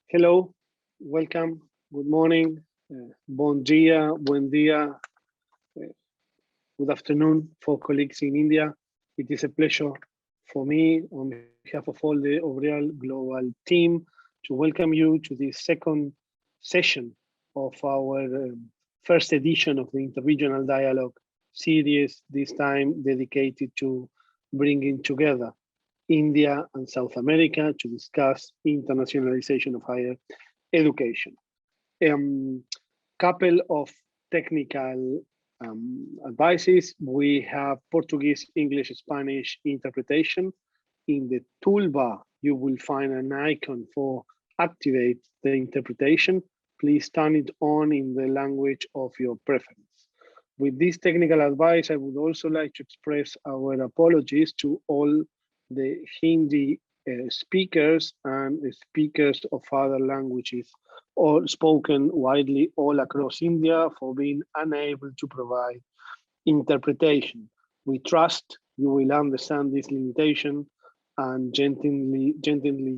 Hello, welcome, good morning, bon dia, buen dia, good afternoon for colleagues in India. It is a pleasure for me, on behalf of all the Obrial Global team, to welcome you to this second session of our first edition of the Interregional Dialogue series, this time dedicated to bringing together India and South America to discuss internationalization of higher education. Couple of technical advices. We have Portuguese, English, Spanish interpretation. In the toolbar, you will find an icon for activate the interpretation. Please turn it on in the language of your preference. With this technical advice, I would also like to express our apologies to all the Hindi speakers and speakers of other languages all spoken widely all across India for being unable to provide interpretation. We trust you will understand this limitation and gently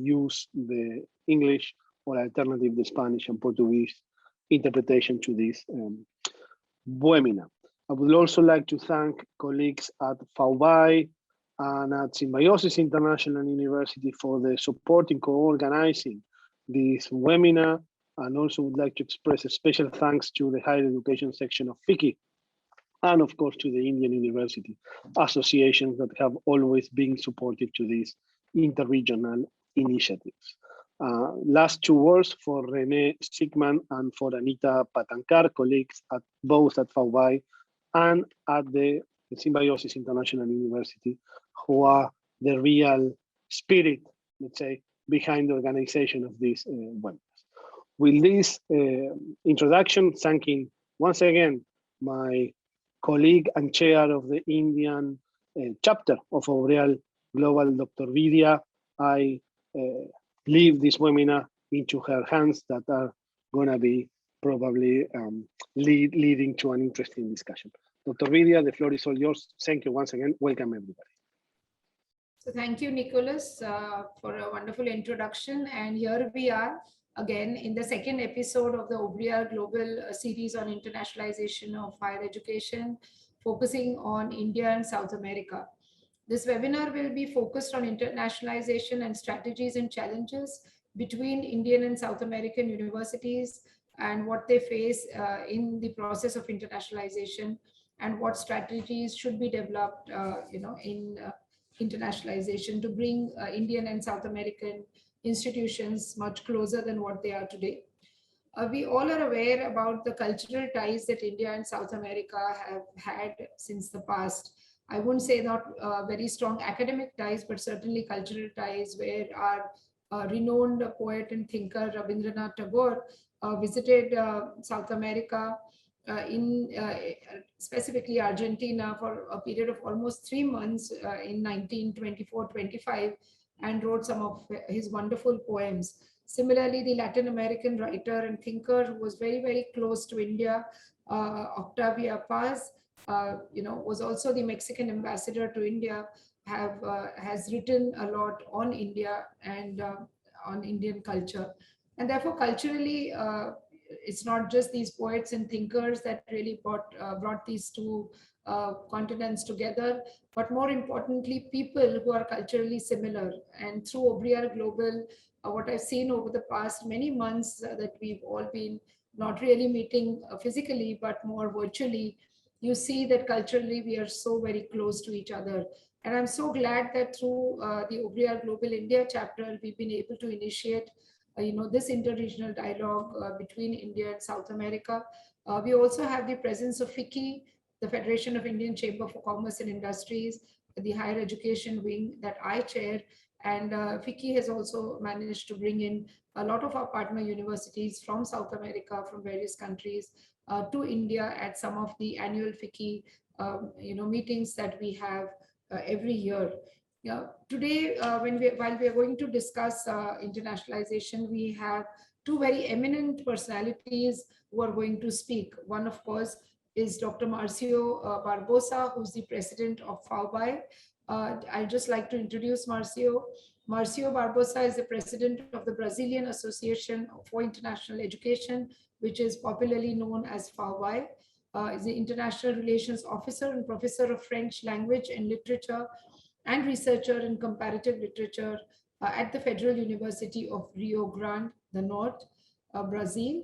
use the English or alternative the Spanish and Portuguese interpretation to this webinar. I would also like to thank colleagues at FAUBAI and at Symbiosis International University for the support in co-organizing this webinar, and also would like to express a special thanks to the higher education section of FICCI, and of course to the Indian University associations that have always been supportive to these interregional initiatives. Last two words for René Sigman and for Anita Patankar, colleagues at both at FAUBAI and at the Symbiosis International University, who are the real spirit, let's say, behind the organization of these webinars. With this introduction, thanking once again my colleague and chair of the Indian chapter of Obrial Global, Dr. Vidya, I leave this webinar into her hands that are going to be probably leading to an interesting discussion. Dr. Vidya, the floor is all yours. Thank you once again. Welcome, everybody. So thank you, Nicholas, for a wonderful introduction. And here we are again in the second episode of the Obrial Global series on internationalization of higher education, focusing on India and South America. This webinar will be focused on internationalization and strategies and challenges between Indian and South American universities and what they face in the process of internationalization and what strategies should be developed in internationalization to bring Indian and South American institutions much closer than what they are today. We all are aware about the cultural ties that India and South America have had since the past. I wouldn't say not very strong academic ties, but certainly cultural ties, where our renowned poet and thinker Rabindranath Tagore visited South America in specifically Argentina for a period of almost 3 months in 1924-25 and wrote some of his wonderful poems. Similarly, the Latin American writer and thinker who was very, very close to India, Octavia Paz, was also the Mexican ambassador to India, has written a lot on India and on Indian culture. And therefore, culturally, it's not just these poets and thinkers that really brought these two continents together, but more importantly, people who are culturally similar. And through Obriar Global, what I've seen over the past many months that we've all been not really meeting physically, but more virtually, you see that culturally we are so very close to each other. And I'm so glad that through the Obriar Global India chapter, we've been able to initiate this interregional dialogue between India and South America. We also have the presence of FICCI, the Federation of Indian Chamber for Commerce and Industries, the higher education wing that I chair. And FICCI has also managed to bring in a lot of our partner universities from South America, from various countries, to India at some of the annual FICCI meetings that we have every year. Yeah. Today, while we are going to discuss internationalization, we have two very eminent personalities who are going to speak. One, of course, is Dr. Marcio Barbosa, who's the president of FAUBAI. I'd just like to introduce Marcio. Marcio Barbosa is the president of the Brazilian Association for International Education, which is popularly known as FAWI. Is the International Relations Officer and Professor of French Language and Literature and researcher in comparative literature at the Federal University of Rio Grande do Norte, Brazil.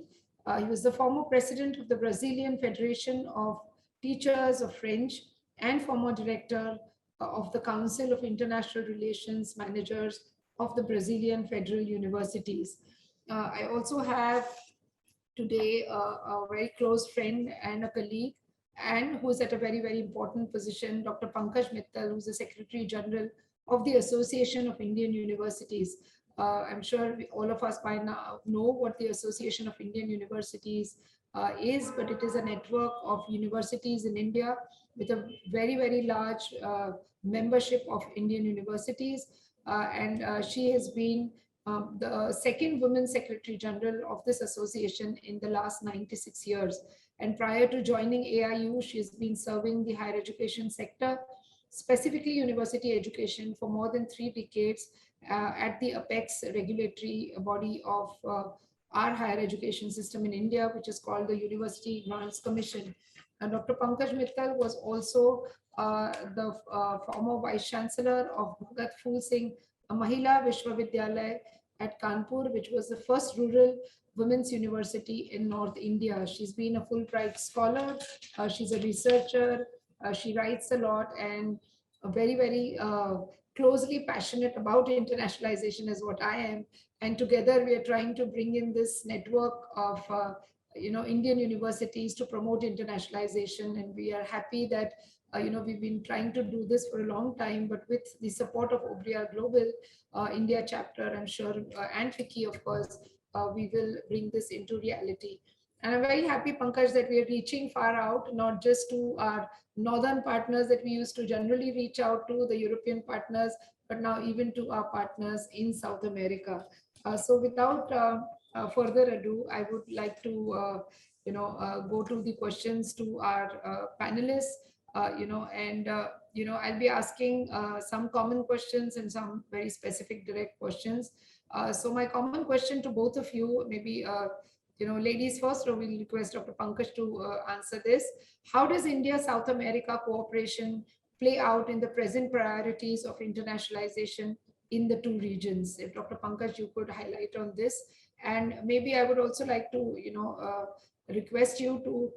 He was the former president of the Brazilian Federation of Teachers of French and former director of the Council of International Relations Managers of the Brazilian Federal Universities. I also have today a very close friend and a colleague, and who's at a very, very important position, Dr. Pankaj Mittal, who's the Secretary General of the Association of Indian Universities. I'm sure all of us by now know what the Association of Indian Universities is, but it is a network of universities in India with a very, very large membership of Indian universities. And she has been the second woman secretary general of this association in the last 96 years. And prior to joining AIU, she's been serving the higher education sector, specifically university education, for more than 3 decades at the apex regulatory body of our higher education system in India, which is called the University Grants Commission. And Dr. Pankaj Mittal was also the former Vice Chancellor of Bhagat Phul Singh Mahila Vishwavidyalaya at Kanpur, which was the first rural women's university in North India. She's been a Fulbright scholar. She's a researcher. She writes a lot and very, very closely passionate about internationalization as what I am. And together we are trying to bring in this network of Indian universities to promote internationalization. And we are happy that we've been trying to do this for a long time, but with the support of OBR Global India chapter, I'm sure, and Vicky, of course, we will bring this into reality. And I'm very happy, Pankaj, that we are reaching far out, not just to our northern partners that we used to generally reach out to, the European partners, but now even to our partners in South America. So without further ado, I would like to go to the questions to our panelists. I'll be asking some common questions and some very specific direct questions. So my common question to both of you, maybe, ladies first, or we'll request Dr. Pankaj to answer this. How does India-South America cooperation play out in the present priorities of internationalization in the two regions? If Dr. Pankaj, you could highlight on this. And maybe I would also like to, request you to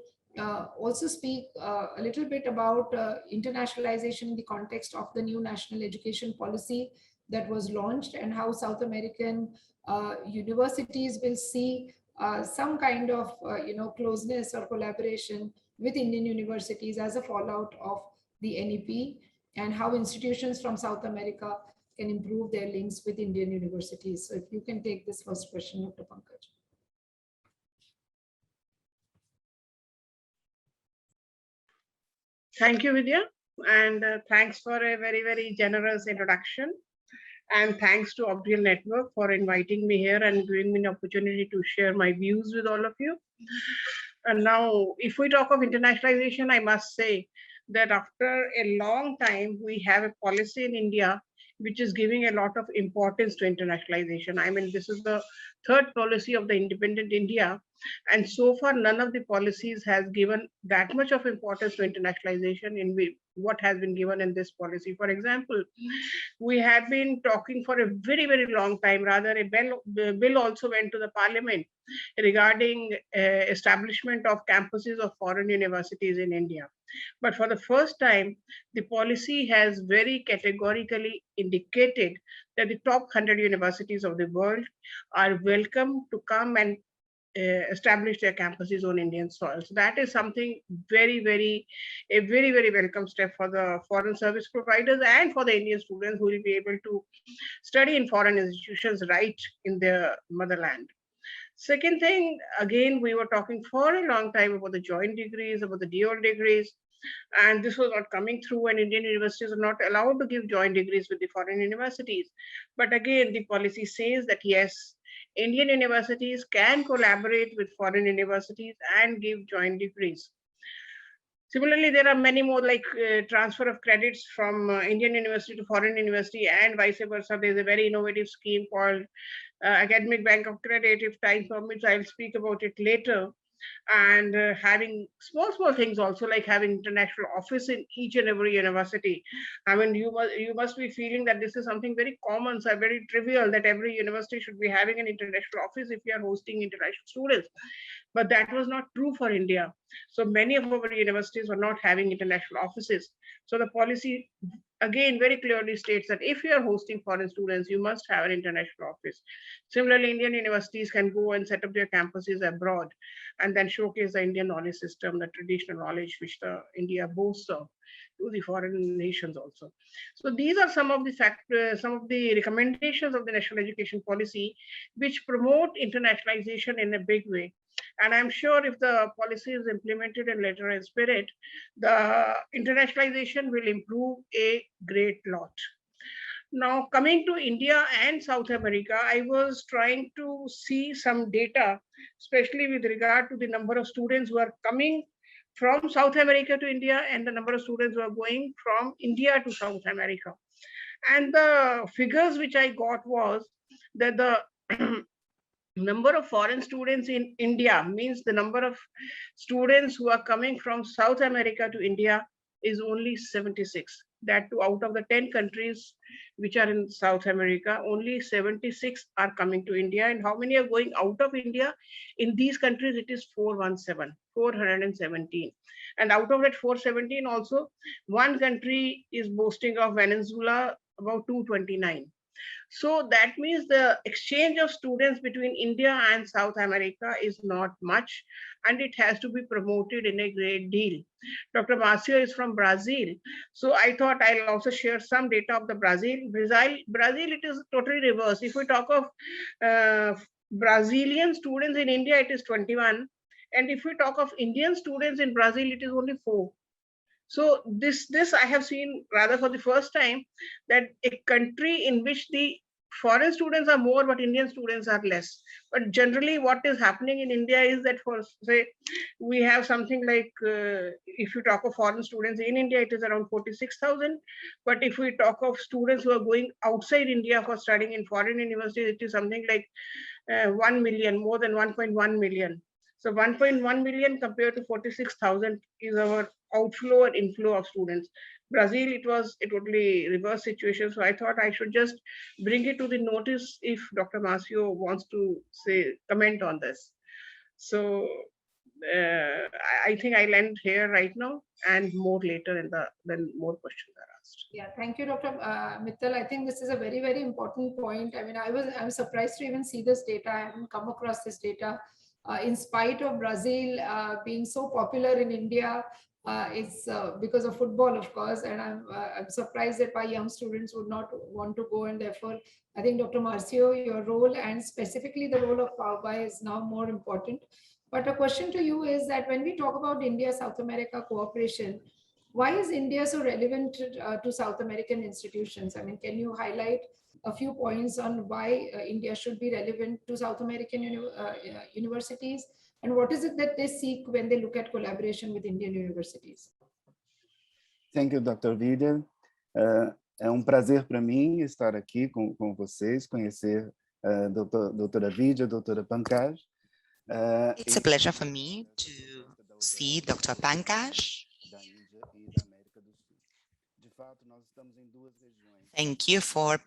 also speak a little bit about internationalization in the context of the new national education policy that was launched, and how South American universities will see some kind of closeness or collaboration with Indian universities as a fallout of the NEP, and how institutions from South America can improve their links with Indian universities. So if you can take this first question, Dr. Pankaj. Thank you, Vidya, and thanks for a very, very generous introduction. And thanks to Optical Network for inviting me here and giving me an opportunity to share my views with all of you. And now, if we talk of internationalization, I must say that after a long time, we have a policy in India which is giving a lot of importance to internationalization. I mean, this is the third policy of the independent India. And so far, none of the policies has given that much of importance to internationalization in what has been given in this policy. For example, we have been talking for a very, very long time. Rather, a bill also went to the parliament regarding establishment of campuses of foreign universities in India. But for the first time, the policy has very categorically indicated that the top 100 universities of the world are welcome to come and establish their campuses on Indian soil. So that is something very, very welcome step for the foreign service providers and for the Indian students who will be able to study in foreign institutions right in their motherland. Second thing, again, we were talking for a long time about the joint degrees, about the dual degrees, and this was not coming through, and Indian universities are not allowed to give joint degrees with the foreign universities. But again, the policy says that yes, Indian universities can collaborate with foreign universities and give joint degrees. Similarly, there are many more like transfer of credits from Indian university to foreign university and vice versa. There's a very innovative scheme called Academic Bank of Credit. If time permits, I'll speak about it later. And having small things also, like having international office in each and every university. I mean, you must be feeling that this is something very common, so very trivial, that every university should be having an international office if you are hosting international students. But that was not true for India. So many of our universities were not having international offices. So the policy again very clearly states that if you are hosting foreign students, you must have an international office. Similarly, Indian universities can go and set up their campuses abroad and then showcase the Indian knowledge system, the traditional knowledge which the India boasts of, to the foreign nations also. So these are some of the some of the recommendations of the national education policy, which promote internationalization in a big way. And I'm sure if the policy is implemented in letter and spirit, the internationalization will improve a great lot. Now, coming to India and South America, I was trying to see some data, especially with regard to the number of students who are coming from South America to India and the number of students who are going from India to South America. And the figures which I got was that the number of foreign students in India, means the number of students who are coming from South America to India, is only 76. That too, out of the 10 countries which are in South America, only 76 are coming to India. And how many are going out of India? In these countries, it is 417. And out of that 417 also, one country is boasting of Venezuela, about 229. So that means the exchange of students between India and South America is not much, and it has to be promoted in a great deal. Dr. Marcio is from Brazil. So I thought I'll also share some data of the Brazil, it is totally reverse. If we talk of Brazilian students in India, it is 21. And if we talk of Indian students in Brazil, it is only 4. So this I have seen rather for the first time, that a country in which the foreign students are more, but Indian students are less. But generally what is happening in India is that, for say, we have something like, if you talk of foreign students in India, it is around 46,000. But if we talk of students who are going outside India for studying in foreign universities, it is something like 1 million, more than 1.1 million. So 1.1 million compared to 46,000 is our outflow and inflow of students. Brazil, it was a totally reverse situation. So I thought I should just bring it to the notice if Dr. Marcio wants to say, comment on this. So I think I'll end here right now, and more later when more questions are asked. Yeah, thank you, Dr. Mittal. I think this is a very, very important point. I mean, I'm surprised to even see this data. I haven't come across this data. In spite of Brazil being so popular in India, it's because of football, of course, and I'm surprised that why young students would not want to go, and therefore I think, Dr. Marcio, your role and specifically the role of POWBI is now more important. But a question to you is that when we talk about India-South America cooperation, why is India so relevant to South American institutions? I mean, can you highlight a few points on why India should be relevant to South American universities, and what is it that they seek when they look at collaboration with Indian universities? Thank you, Dr. Vidya. É prazer para mim estar aqui com vocês, conhecer a doutora Vidya, a doutora Pankaj. It's a pleasure for me to see Dr. Pankaj. Thank you for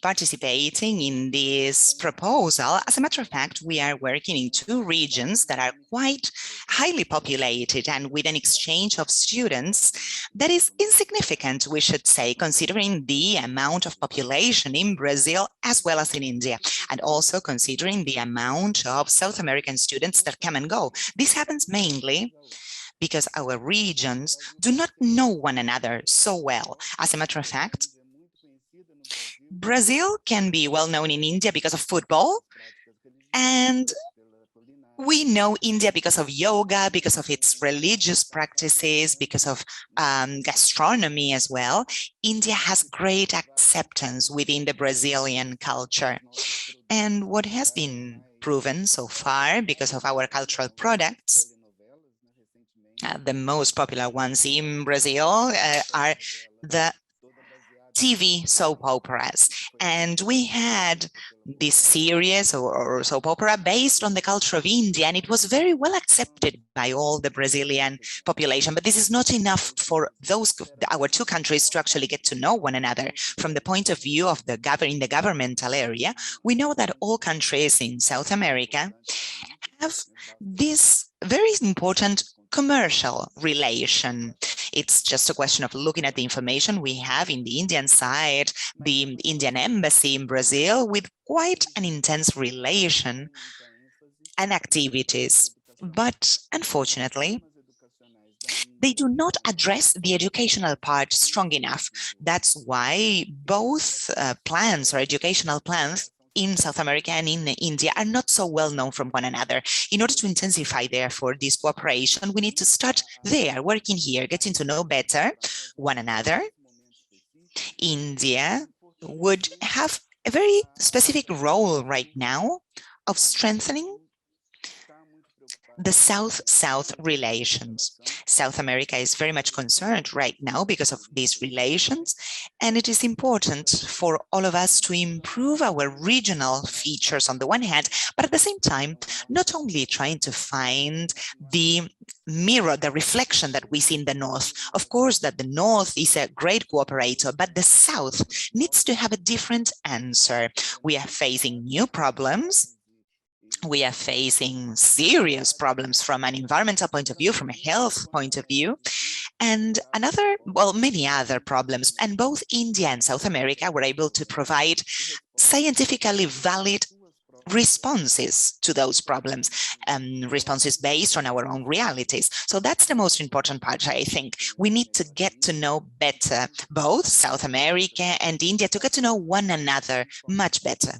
participating in this proposal. As a matter of fact, we are working in 2 regions that are quite highly populated and with an exchange of students that is insignificant, we should say, considering the amount of population in Brazil as well as in India, and also considering the amount of South American students that come and go. This happens mainly because our regions do not know one another so well. As a matter of fact, Brazil can be well known in India because of football, and we know India because of yoga, because of its religious practices, because of gastronomy as well. India has great acceptance within the Brazilian culture. And what has been proven so far, because of our cultural products, The most popular ones in Brazil are the TV soap operas. And we had this series or soap opera based on the culture of India, and it was very well accepted by all the Brazilian population. But this is not enough for our two countries to actually get to know one another. From the point of view of in the governmental area, we know that all countries in South America have this very important commercial relation. It's just a question of looking at the information we have in the Indian side, the Indian embassy in Brazil, with quite an intense relation and activities. But unfortunately, they do not address the educational part strong enough. That's why both plans or educational plans in South America and in India are not so well known from one another. In order to intensify, therefore, this cooperation, we need to start there, working here, getting to know better one another. India would have a very specific role right now of strengthening the South-South relations. South America is very much concerned right now because of these relations, and it is important for all of us to improve our regional features on the one hand, but at the same time, not only trying to find the mirror, the reflection that we see in the North. Of course, that the North is a great cooperator, but the South needs to have a different answer. We are facing new problems. We are facing serious problems from an environmental point of view, from a health point of view, and many other problems. And both India and South America were able to provide scientifically valid responses to those problems, responses based on our own realities. So that's the most important part, I think. We need to get to know better, both South America and India, to get to know one another much better,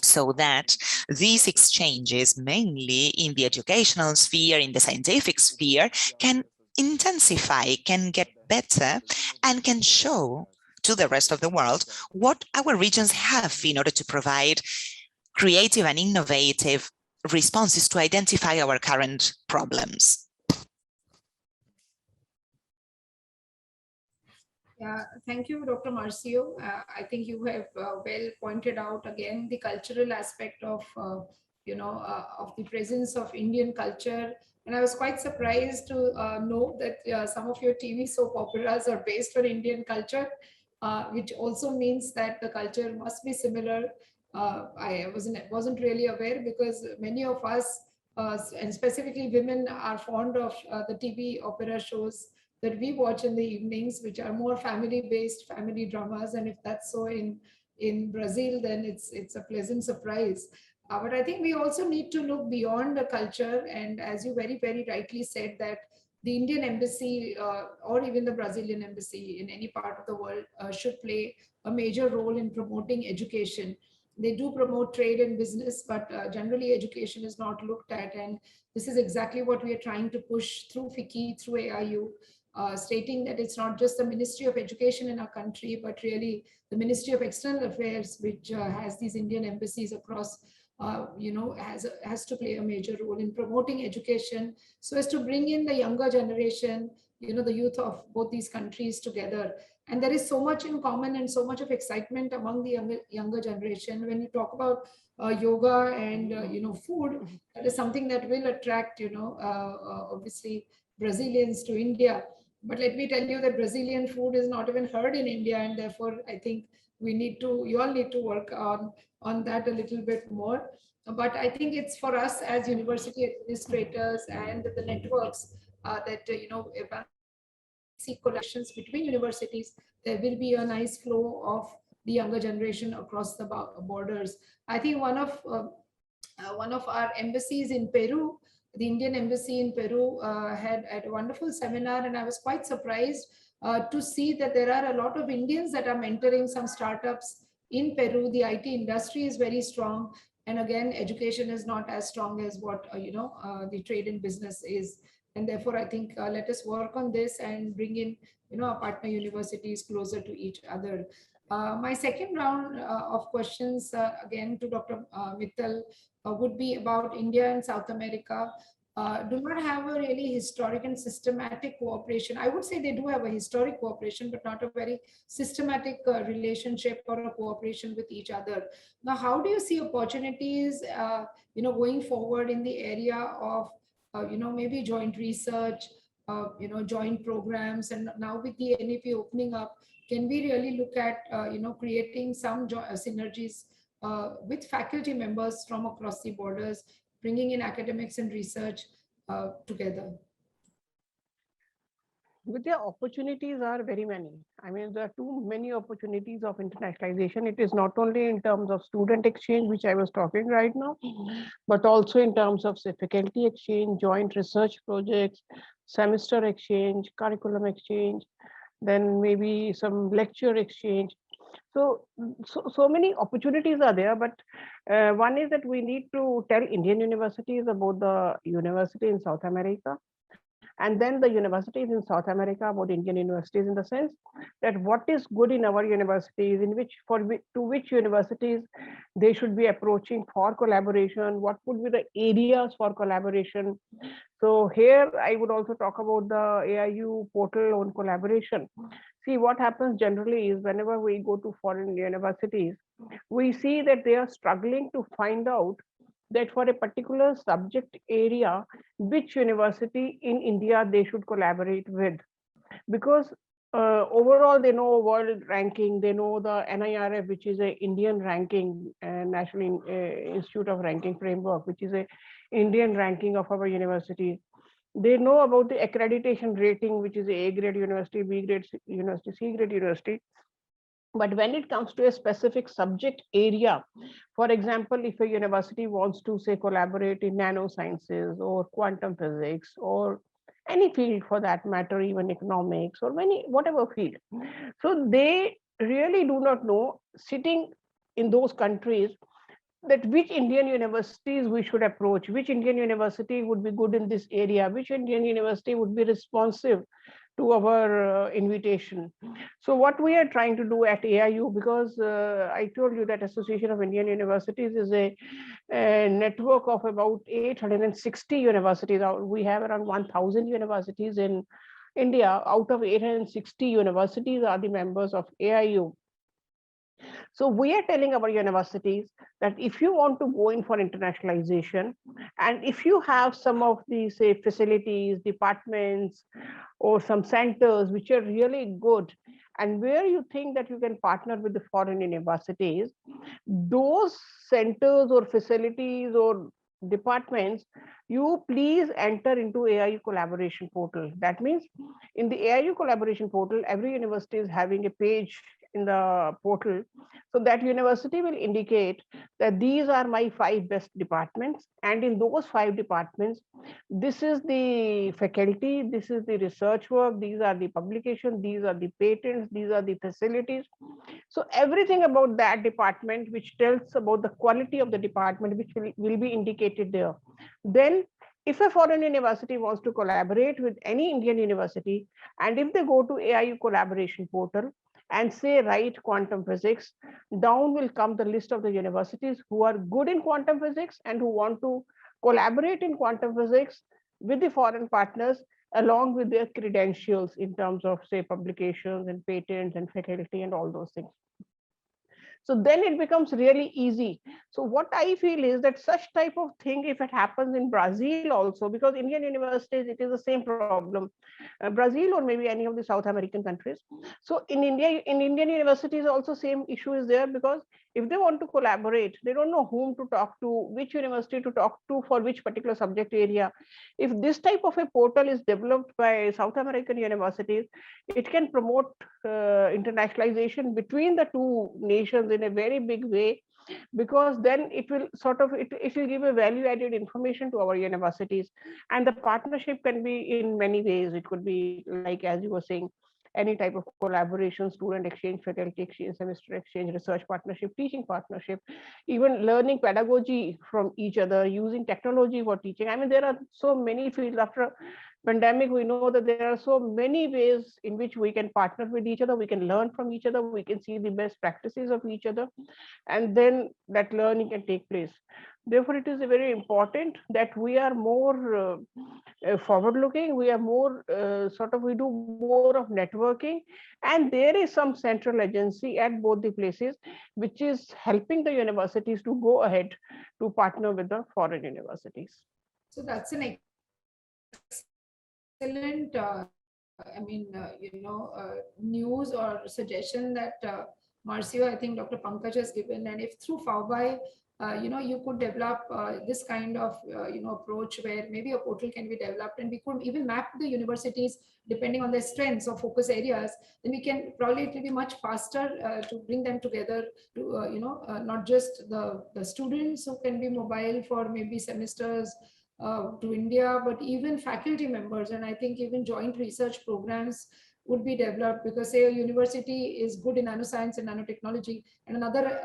so that these exchanges, mainly in the educational sphere, in the scientific sphere, can intensify, can get better, and can show to the rest of the world what our regions have in order to provide creative and innovative responses to identify our current problems. Yeah, thank you, Dr. Marcio. I think you have well pointed out again the cultural aspect of, of the presence of Indian culture. And I was quite surprised to know that some of your TV soap operas are based on Indian culture, which also means that the culture must be similar. I wasn't really aware, because many of us, and specifically women, are fond of the TV opera shows that we watch in the evenings, which are more family-based family dramas. And if that's so in Brazil, then it's a pleasant surprise. But I think we also need to look beyond the culture. And as you very, very rightly said, that the Indian embassy or even the Brazilian embassy in any part of the world should play a major role in promoting education. They do promote trade and business, but generally education is not looked at. And this is exactly what we are trying to push through FICCI, through AIU, stating that it's not just the Ministry of Education in our country, but really the Ministry of External Affairs, which has these Indian embassies across, has to play a major role in promoting education, so as to bring in the younger generation, the youth of both these countries together. And there is so much in common and so much of excitement among the younger generation. When you talk about yoga and food, that is something that will attract obviously Brazilians to India. But let me tell you that Brazilian food is not even heard in India, and therefore I think you all need to work on that a little bit more. But I think it's for us as university administrators and the networks that once we see collaborations between universities, there will be a nice flow of the younger generation across the borders. I think one of our embassies in Peru, the Indian embassy in Peru, had a wonderful seminar, and I was quite surprised to see that there are a lot of Indians that are mentoring some startups in Peru. The IT industry is very strong, and again, education is not as strong as what the trade and business is. And therefore, I think let us work on this and bring in our partner universities closer to each other. My second round of questions, again to Dr. Mittal, would be about India and South America. do not have a really historic and systematic cooperation. I would say they do have a historic cooperation, but not a very systematic relationship or a cooperation with each other. Now, how do you see opportunities, going forward in the area of, maybe joint research, joint programs, and now with the NEP opening up, can we really look at, creating some synergies with faculty members from across the borders, bringing in academics and research together? But the opportunities are very many. I mean, there are too many opportunities of internationalization. It is not only in terms of student exchange, which I was talking right now, but also in terms of, say, faculty exchange, joint research projects, semester exchange, curriculum exchange, then maybe some lecture exchange. So many opportunities are there, but one is that we need to tell Indian universities about the university in South America, and then the universities in South America about Indian universities, in the sense that what is good in our universities, to which universities they should be approaching for collaboration, what would be the areas for collaboration. So here I would also talk about the AIU portal on collaboration. See, what happens generally is whenever we go to foreign universities, we see that they are struggling to find out that for a particular subject area, which university in India they should collaborate with. Because overall, they know world ranking, they know the NIRF, which is a Indian ranking, National Institute of Ranking Framework, which is a Indian ranking of our universities. They know about the accreditation rating, which is A grade university, B grade university, C grade university. But when it comes to a specific subject area, for example, if a university wants to, say, collaborate in nanosciences or quantum physics or any field for that matter, even economics or whatever field. So they really do not know, sitting in those countries, that which Indian universities we should approach, which Indian university would be good in this area, which Indian university would be responsive to our invitation. So what we are trying to do at AIU, because I told you that Association of Indian Universities is a network of about 860 universities. We have around 1,000 universities in India. Out of 860 universities are the members of AIU. So we are telling our universities that if you want to go in for internationalization, and if you have some of these, say, facilities, departments, or some centers which are really good, and where you think that you can partner with the foreign universities, those centers or facilities or departments, you please enter into AIU collaboration portal. That means in the AIU collaboration portal, every university is having a page in the portal. So that university will indicate that these are my 5 best departments, and in those 5 departments, this is the faculty, this is the research work, these are the publications, these are the patents, these are the facilities. So everything about that department, which tells about the quality of the department, which will be indicated there. Then if a foreign university wants to collaborate with any Indian university, and if they go to AIU collaboration portal and say write quantum physics, down will come the list of the universities who are good in quantum physics and who want to collaborate in quantum physics with the foreign partners, along with their credentials in terms of, say, publications and patents and faculty and all those things. So then it becomes really easy. So what I feel is that such type of thing, if it happens in Brazil also, because Indian universities, it is the same problem, Brazil or maybe any of the South American countries. So in India, in Indian universities also same issue is there, because if they want to collaborate, they don't know whom to talk to, which university to talk to for which particular subject area. If this type of a portal is developed by South American universities, it can promote internationalization between the two nations in a very big way, because then it will sort of, it will give a value added information to our universities. And the partnership can be in many ways. It could be like, as you were saying, any type of collaboration, student exchange, faculty exchange, semester exchange, research partnership, teaching partnership, even learning pedagogy from each other, using technology for teaching. I mean, there are so many fields. After pandemic, we know that there are so many ways in which we can partner with each other, we can learn from each other, we can see the best practices of each other, and then that learning can take place. Therefore, it is very important that we are more forward looking, we are more we do more of networking, and there is some central agency at both the places which is helping the universities to go ahead to partner with the foreign universities. So that's an excellent, news or suggestion that Marcio, I think Dr. Pankaj has given. And if through FAUBI, you could develop this kind of, approach where maybe a portal can be developed and we could even map the universities depending on their strengths or focus areas, then we can probably, it will be much faster to bring them together to, not just the students who can be mobile for maybe semesters to India, but even faculty members. And I think even joint research programs would be developed, because say a university is good in nanoscience and nanotechnology and another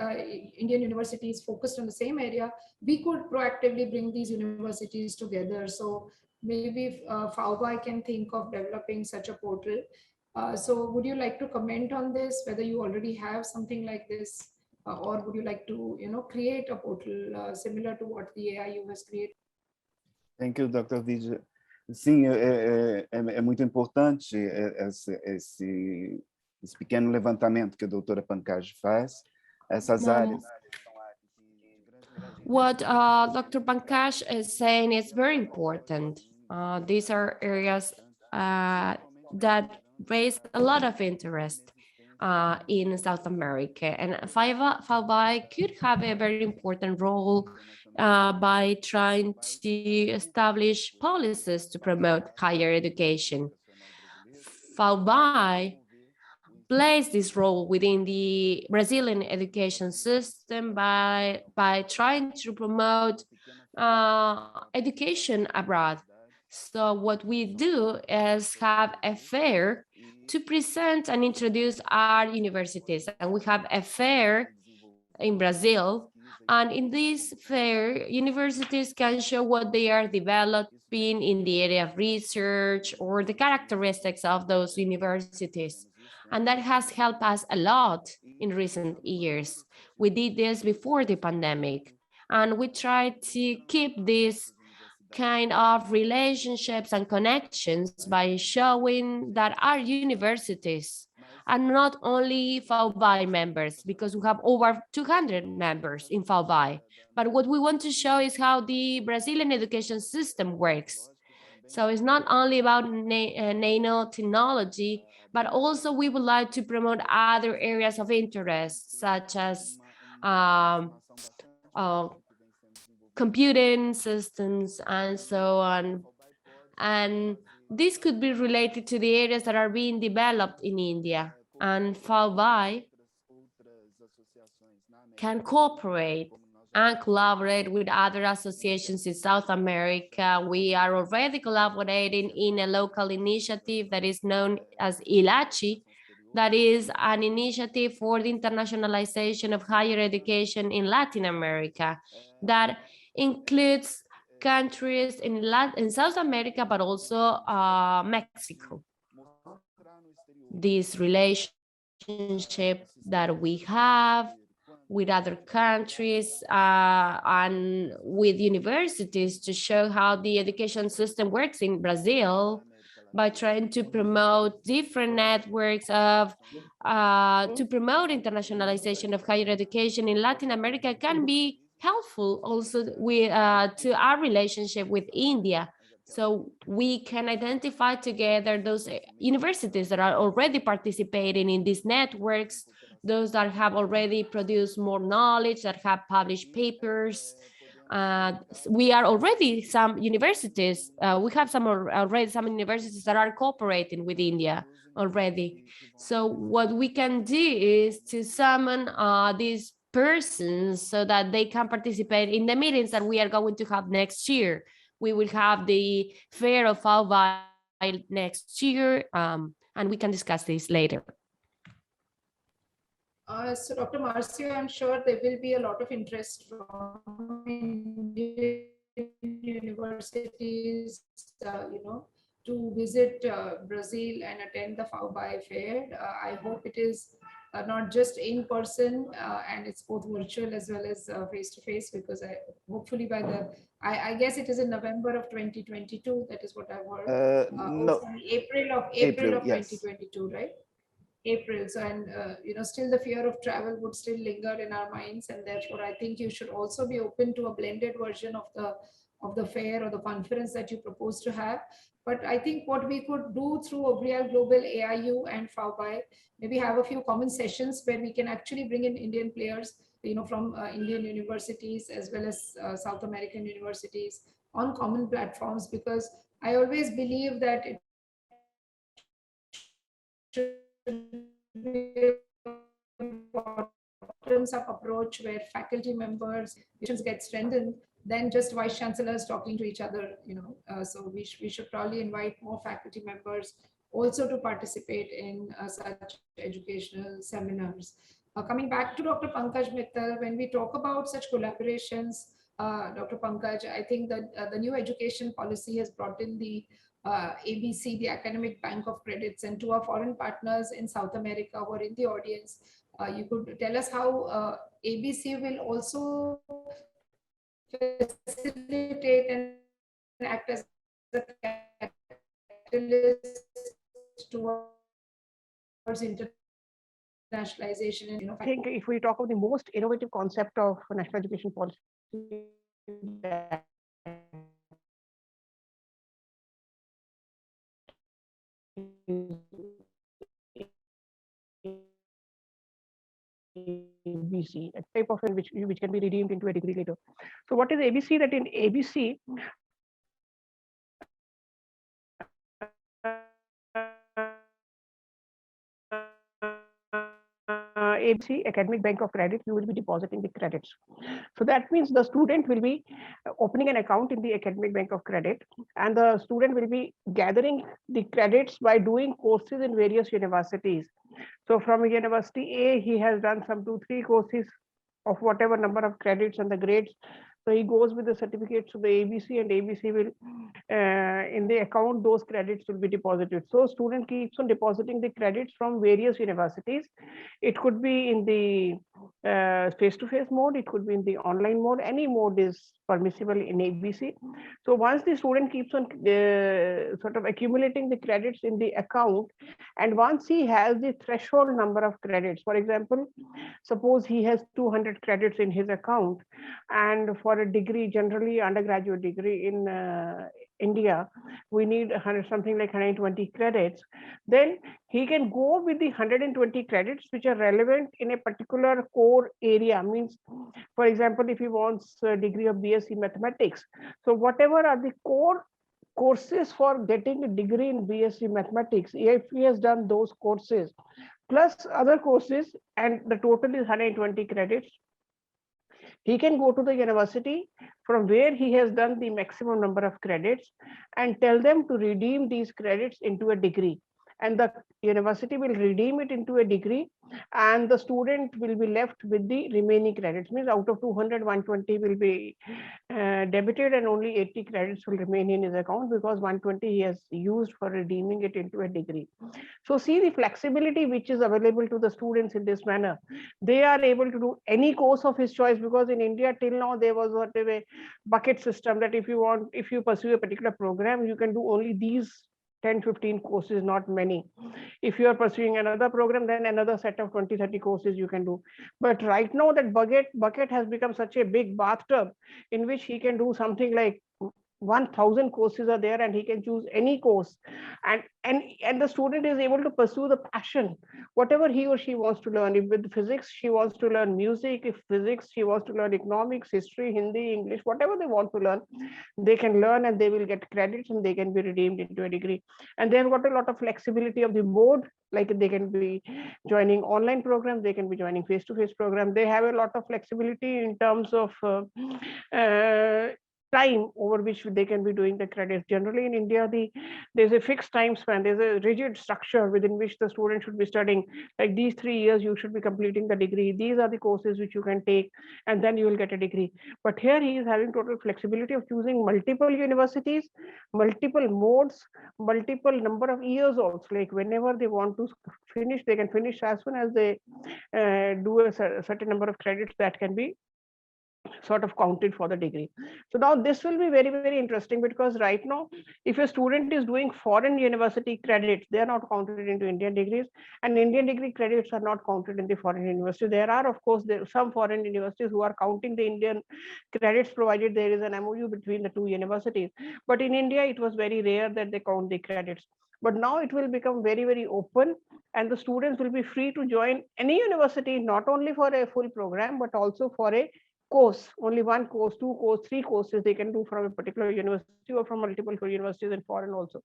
Indian university is focused on the same area, we could proactively bring these universities together. So maybe FAUBI can think of developing such a portal. So would you like to comment on this, whether you already have something like this, or would you like to create a portal similar to what the AIU has created? Thank you, Dr. Vidya. Sim, é muito importante esse pequeno levantamento que a doutora Pankaj faz. Essas áreas. What Dr. Pankaj is saying is very important. These are areas that raise a lot of interest in South America, and FAUBI could have a very important role by trying to establish policies to promote higher education. FAUBI plays this role within the Brazilian education system by trying to promote education abroad. So what we do is have a fair to present and introduce our universities. And we have a fair in Brazil. And in this fair, universities can show what they are developing in the area of research or the characteristics of those universities. And that has helped us a lot in recent years. We did this before the pandemic, and we tried to keep this kind of relationships and connections by showing that our universities are not only FAUBI members, because we have over 200 members in FAUBI, but what we want to show is how the Brazilian education system works. So it's not only about nanotechnology, but also we would like to promote other areas of interest, such as computing systems and so on. And this could be related to the areas that are being developed in India. And FAUBI can cooperate and collaborate with other associations in South America. We are already collaborating in a local initiative that is known as ILACHI, that is an initiative for the internationalization of higher education in Latin America, that includes countries in South America, but also Mexico. This relationship that we have with other countries and with universities to show how the education system works in Brazil, by trying to promote different networks of to promote internationalization of higher education in Latin America can be helpful also with to our relationship with India. So we can identify together those universities that are already participating in these networks, those that have already produced more knowledge, that have published papers. We are already some universities, we have already some universities that are cooperating with India already. So what we can do is to summon these persons so that they can participate in the meetings that we are going to have next year. We will have the fair of FAUBI next year, and we can discuss this later. So Dr. Marcio, I'm sure there will be a lot of interest from Indian universities, to visit Brazil and attend the FAO Fair. I hope it is not just in person and it's both virtual as well as face to face, because hopefully by I guess it is in November of 2022. That is what I've heard. No, Sorry, April April, of yes. 2022, right? April. So, and still the fear of travel would still linger in our minds, and therefore I think you should also be open to a blended version of the fair or the conference that you propose to have. But I think what we could do through Obrial Global, AIU, and FAO, maybe have a few common sessions where we can actually bring in Indian players, from Indian universities as well as South American universities on common platforms, because I always believe that it bottoms-up approach where faculty members get strengthened than just vice chancellors talking to each other. So we should probably invite more faculty members also to participate in such educational seminars. Coming back to Dr. Pankaj Mittal, when we talk about such collaborations, Dr. Pankaj, I think that the new education policy has brought in the ABC, the Academic Bank of Credits, and to our foreign partners in South America who are in the audience, you could tell us how ABC will also facilitate and act as a catalyst towards internationalization. And, I think if we talk of the most innovative concept of national education policy, ABC, a type of which can be redeemed into a degree later. So what is ABC? That in ABC, ABC Academic Bank of Credit, you will be depositing the credits. So that means the student will be opening an account in the Academic Bank of Credit, and the student will be gathering the credits by doing courses in various universities. So from University A, he has done some 2-3 courses of whatever number of credits and the grades. So he goes with the certificates to the ABC, and ABC will, in the account, those credits will be deposited. So student keeps on depositing the credits from various universities. It could be in the face-to-face mode, it could be in the online mode, any mode is permissible in ABC. So once the student keeps on sort of accumulating the credits in the account, and once he has the threshold number of credits, for example, suppose he has 200 credits in his account, and for a degree, generally undergraduate degree in India, we need something like 120 credits, then he can go with the 120 credits which are relevant in a particular core area. Means, for example, if he wants a degree of BSc Mathematics, so whatever are the core courses for getting a degree in BSc Mathematics, if he has done those courses plus other courses, and the total is 120 credits, he can go to the university from where he has done the maximum number of credits and tell them to redeem these credits into a degree, and the university will redeem it into a degree, and the student will be left with the remaining credits. Means out of 200, 120 will be debited, and only 80 credits will remain in his account, because 120 he has used for redeeming it into a degree. So see the flexibility which is available to the students in this manner. They are able to do any course of his choice, because in India till now there was whatever bucket system, that if you pursue a particular program, you can do only these 10-15 courses, not many. If you are pursuing another program, then another set of 20-30 courses you can do. But right now that bucket has become such a big bathtub in which he can do something like 1,000 courses are there, and he can choose any course, and the student is able to pursue the passion, whatever he or she wants to learn. If with physics she wants to learn music, if physics she wants to learn economics, history, Hindi, English, whatever they want to learn, they can learn, and they will get credits, and they can be redeemed into a degree. And they've got a lot of flexibility of the mode, like they can be joining online programs, they can be joining face-to-face program. They have a lot of flexibility in terms of time over which they can be doing the credits. Generally in India, there's a fixed time span, there's a rigid structure within which the student should be studying. Like these 3 years, you should be completing the degree. These are the courses which you can take, and then you will get a degree. But here he is having total flexibility of choosing multiple universities, multiple modes, multiple number of years also. Like whenever they want to finish, they can finish as soon as they do a certain number of credits that can be sort of counted for the degree. So now this will be very, very interesting, because right now, if a student is doing foreign university credits, they are not counted into Indian degrees, and Indian degree credits are not counted in the foreign university. There are, of course, some foreign universities who are counting the Indian credits, provided there is an MOU between the two universities. But in India, it was very rare that they count the credits. But now it will become very, very open, and the students will be free to join any university, not only for a full program, but also for a course, only one course, two course, three courses they can do from a particular university or from multiple universities in foreign also.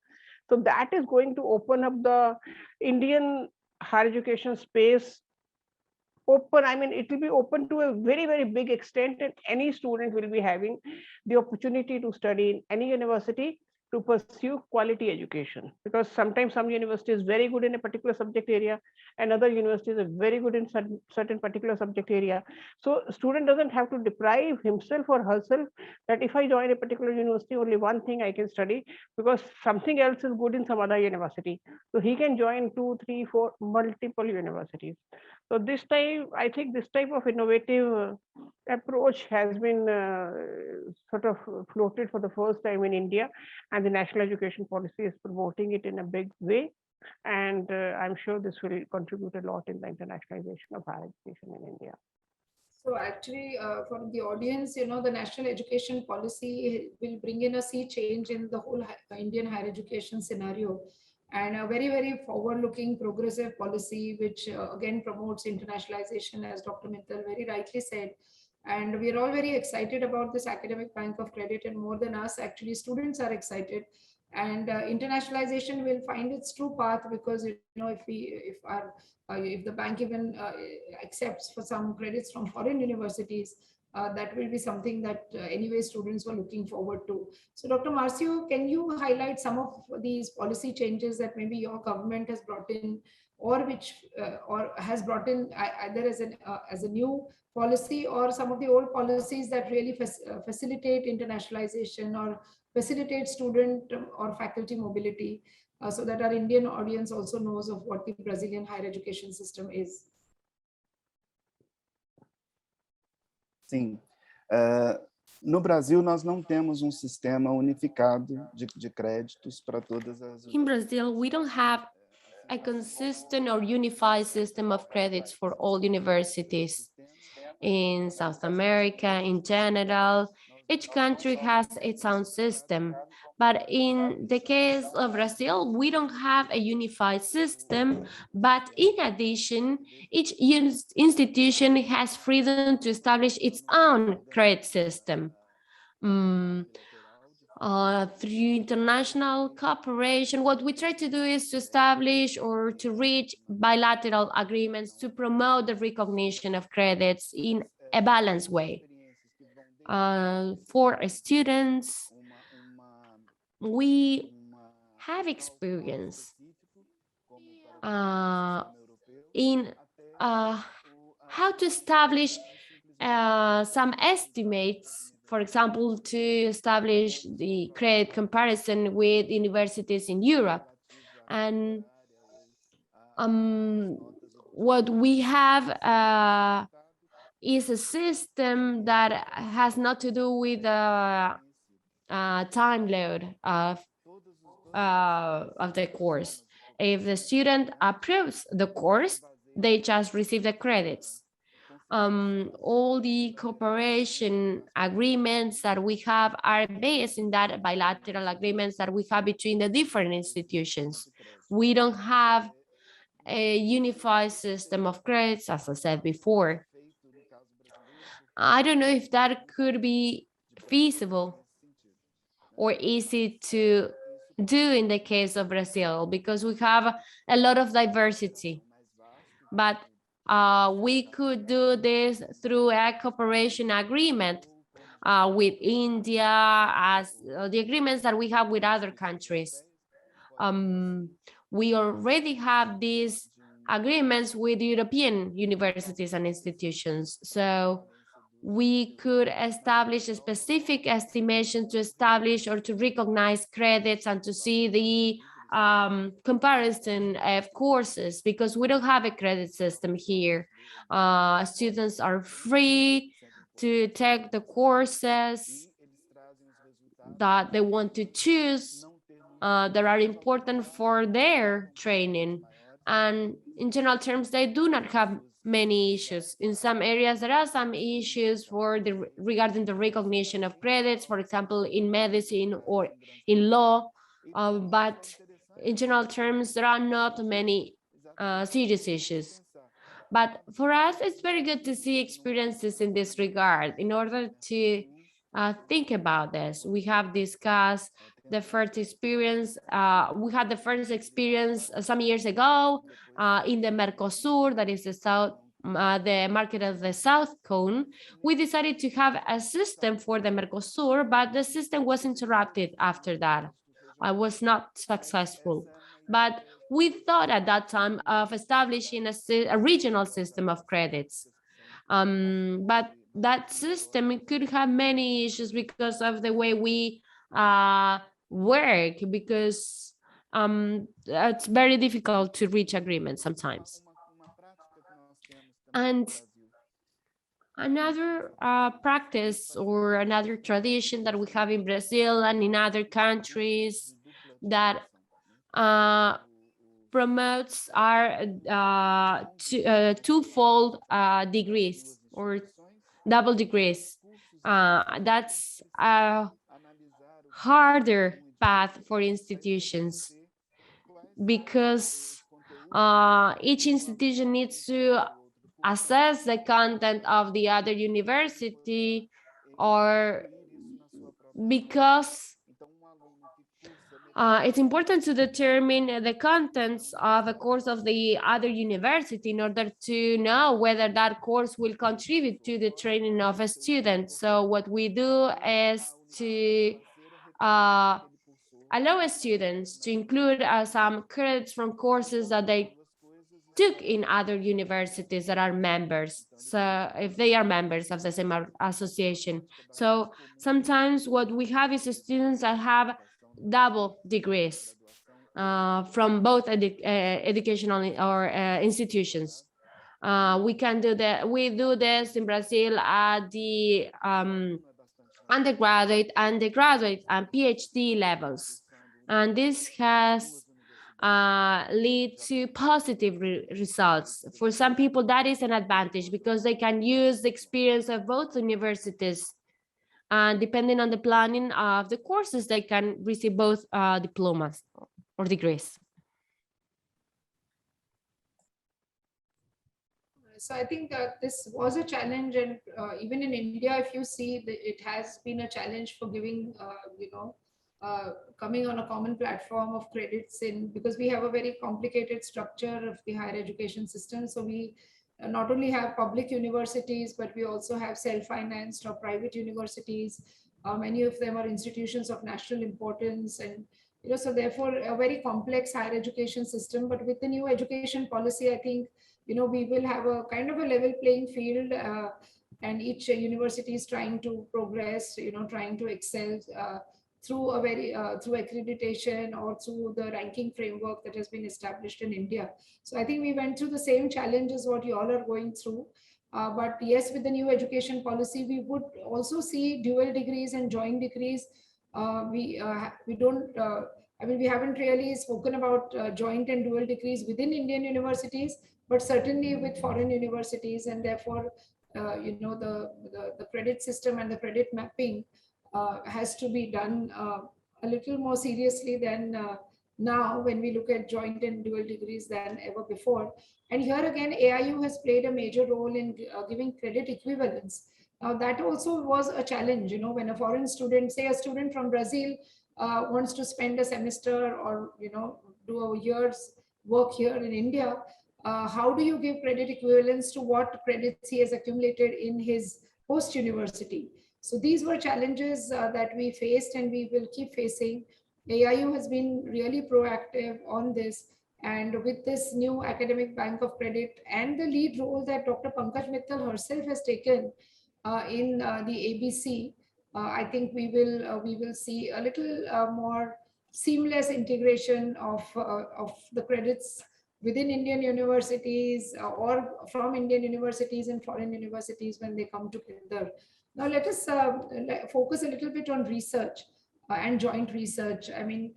So that is going to open up the Indian higher education space open. I mean, it will be open to a very, very big extent, and any student will be having the opportunity to study in any university to pursue quality education. Because sometimes some university is very good in a particular subject area, and other universities are very good in certain particular subject area. So student doesn't have to deprive himself or herself that if I join a particular university, only one thing I can study, because something else is good in some other university. So he can join 2, 3, 4 multiple universities. So this time, I think this type of innovative approach has been sort of floated for the first time in India, and the national education policy is promoting it in a big way. And I'm sure this will contribute a lot in the internationalization of higher education in India. So actually, for the audience, the national education policy will bring in a sea change in the whole Indian higher education scenario, and a very, very forward-looking progressive policy, which again promotes internationalization, as Dr. Mittal very rightly said. And we are all very excited about this academic bank of credit, and more than us, actually, students are excited. And internationalization will find its true path, because if the bank even accepts for some credits from foreign universities, that will be something that anyway students were looking forward to. So Dr. Marcio, can you highlight some of these policy changes that maybe your government has brought in, or which or has brought in either as a new policy, or some of the old policies that really facilitate internationalization or facilitate student or faculty mobility, so that our Indian audience also knows of what the Brazilian higher education system is? Sim. No Brasil, nós não temos sistema unificado de créditos para todas as... In Brazil, we don't have a consistent or unified system of credits for all universities. In South America, in general, each country has its own system. But in the case of Brazil, we don't have a unified system, but in addition, each institution has freedom to establish its own credit system. Through international cooperation, what we try to do is to establish or to reach bilateral agreements to promote the recognition of credits in a balanced way. For students, we have experience in how to establish some estimates, for example, to establish the credit comparison with universities in Europe. And what we have is a system that has not to do with the time load of the course. If the student approves the course, they just receive the credits. All the cooperation agreements that we have are based in that bilateral agreements that we have between the different institutions. We don't have a unified system of credits, as I said before. I don't know if that could be feasible or easy to do in the case of Brazil, because we have a lot of diversity. But we could do this through a cooperation agreement. with India, as the agreements that we have with other countries. We already have these agreements with European universities and institutions. So we could establish a specific estimation to establish or to recognize credits and to see the comparison of courses, because we don't have a credit system here. Students are free to take the courses that they want to choose that are important for their training. And in general terms, they do not have many issues. In some areas, there are some issues for regarding the recognition of credits, for example, in medicine or in law. But in general terms, there are not many serious issues. But for us, it's very good to see experiences in this regard in order to think about this. We have discussed the first experience. We had the first experience some years ago in the Mercosur, that is the market of the South Cone. We decided to have a system for the Mercosur, but the system was interrupted after that. I was not successful. But we thought at that time of establishing a regional system of credits. But that system could have many issues because of the way we work, because it's very difficult to reach agreements sometimes. And another practice or another tradition that we have in Brazil and in other countries that promotes our twofold degrees or double degrees. That's a harder path for institutions, because each institution needs to assess the content of the other university, or because it's important to determine the contents of a course of the other university in order to know whether that course will contribute to the training of a student. So what we do is to allow students to include some credits from courses that they took in other universities that are members. So if they are members of the same association. So sometimes what we have is students that have double degrees from both educational or institutions. We can do that. We do this in Brazil at the undergraduate, and PhD levels. And this has lead to positive results. For some people, that is an advantage because they can use the experience of both universities. And depending on the planning of the courses, they can receive both diplomas or degrees. So I think this was a challenge, and even in India, if you see, it has been a challenge for giving, coming on a common platform of credits in, because we have a very complicated structure of the higher education system. So we not only have public universities, but we also have self-financed or private universities. Many of them are institutions of national importance, and so therefore a very complex higher education system. But with the new education policy, I think we will have a kind of a level playing field, and each university is trying to progress, trying to excel through a very through accreditation or through the ranking framework that has been established in India. So I think we went through the same challenges what you all are going through. But yes, with the new education policy, we would also see dual degrees and joint degrees. We don't. I mean, we haven't really spoken about joint and dual degrees within Indian universities, but certainly with foreign universities, and therefore, the credit system and the credit mapping has to be done a little more seriously than now when we look at joint and dual degrees than ever before. And here again, AIU has played a major role in giving credit equivalence. Now that also was a challenge, when a foreign student, say a student from Brazil, wants to spend a semester or do a year's work here in India. How do you give credit equivalence to what credits he has accumulated in his post university? So these were challenges that we faced and we will keep facing. AIU has been really proactive on this. And with this new academic bank of credit and the lead role that Dr. Pankaj Mittal herself has taken in the ABC, I think we will see a little more seamless integration of the credits within Indian universities or from Indian universities and foreign universities when they come together. Now let us focus a little bit on research and joint research. I mean,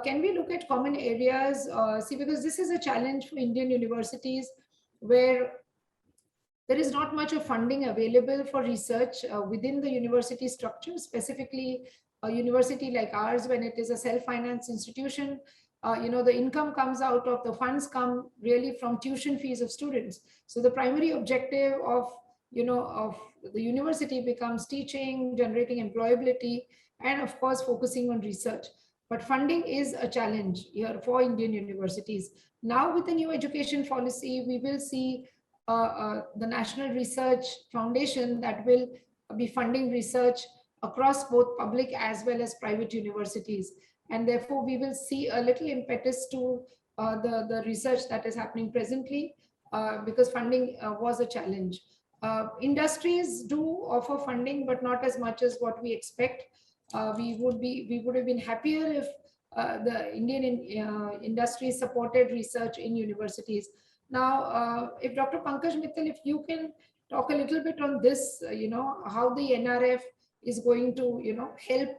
can we look at common areas? See, because this is a challenge for Indian universities where there is not much of funding available for research within the university structure, specifically a university like ours, when it is a self-financed institution, the income comes out of, the funds come really from tuition fees of students. So the primary objective of the university becomes teaching, generating employability, and of course, focusing on research. But funding is a challenge here for Indian universities. Now with the new education policy, we will see the National Research Foundation that will be funding research across both public as well as private universities. And therefore, we will see a little impetus to the research that is happening presently because funding was a challenge. Industries do offer funding, but not as much as what we expect. We would have been happier if the Indian industry supported research in universities. Now, if Dr. Pankaj Mittal, if you can talk a little bit on this, how the NRF is going to, help,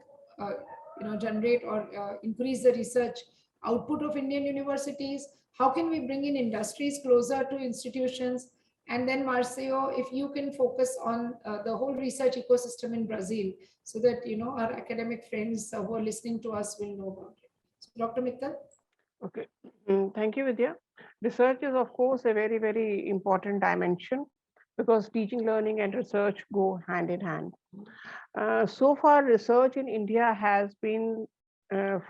generate or increase the research output of Indian universities. How can we bring in industries closer to institutions? And then Marcio, if you can focus on the whole research ecosystem in Brazil so that, our academic friends who are listening to us will know about it. So Dr. Mittal. Okay, thank you, Vidya. Research is, of course, a very, very important dimension because teaching, learning, and research go hand in hand. So far, research in India has been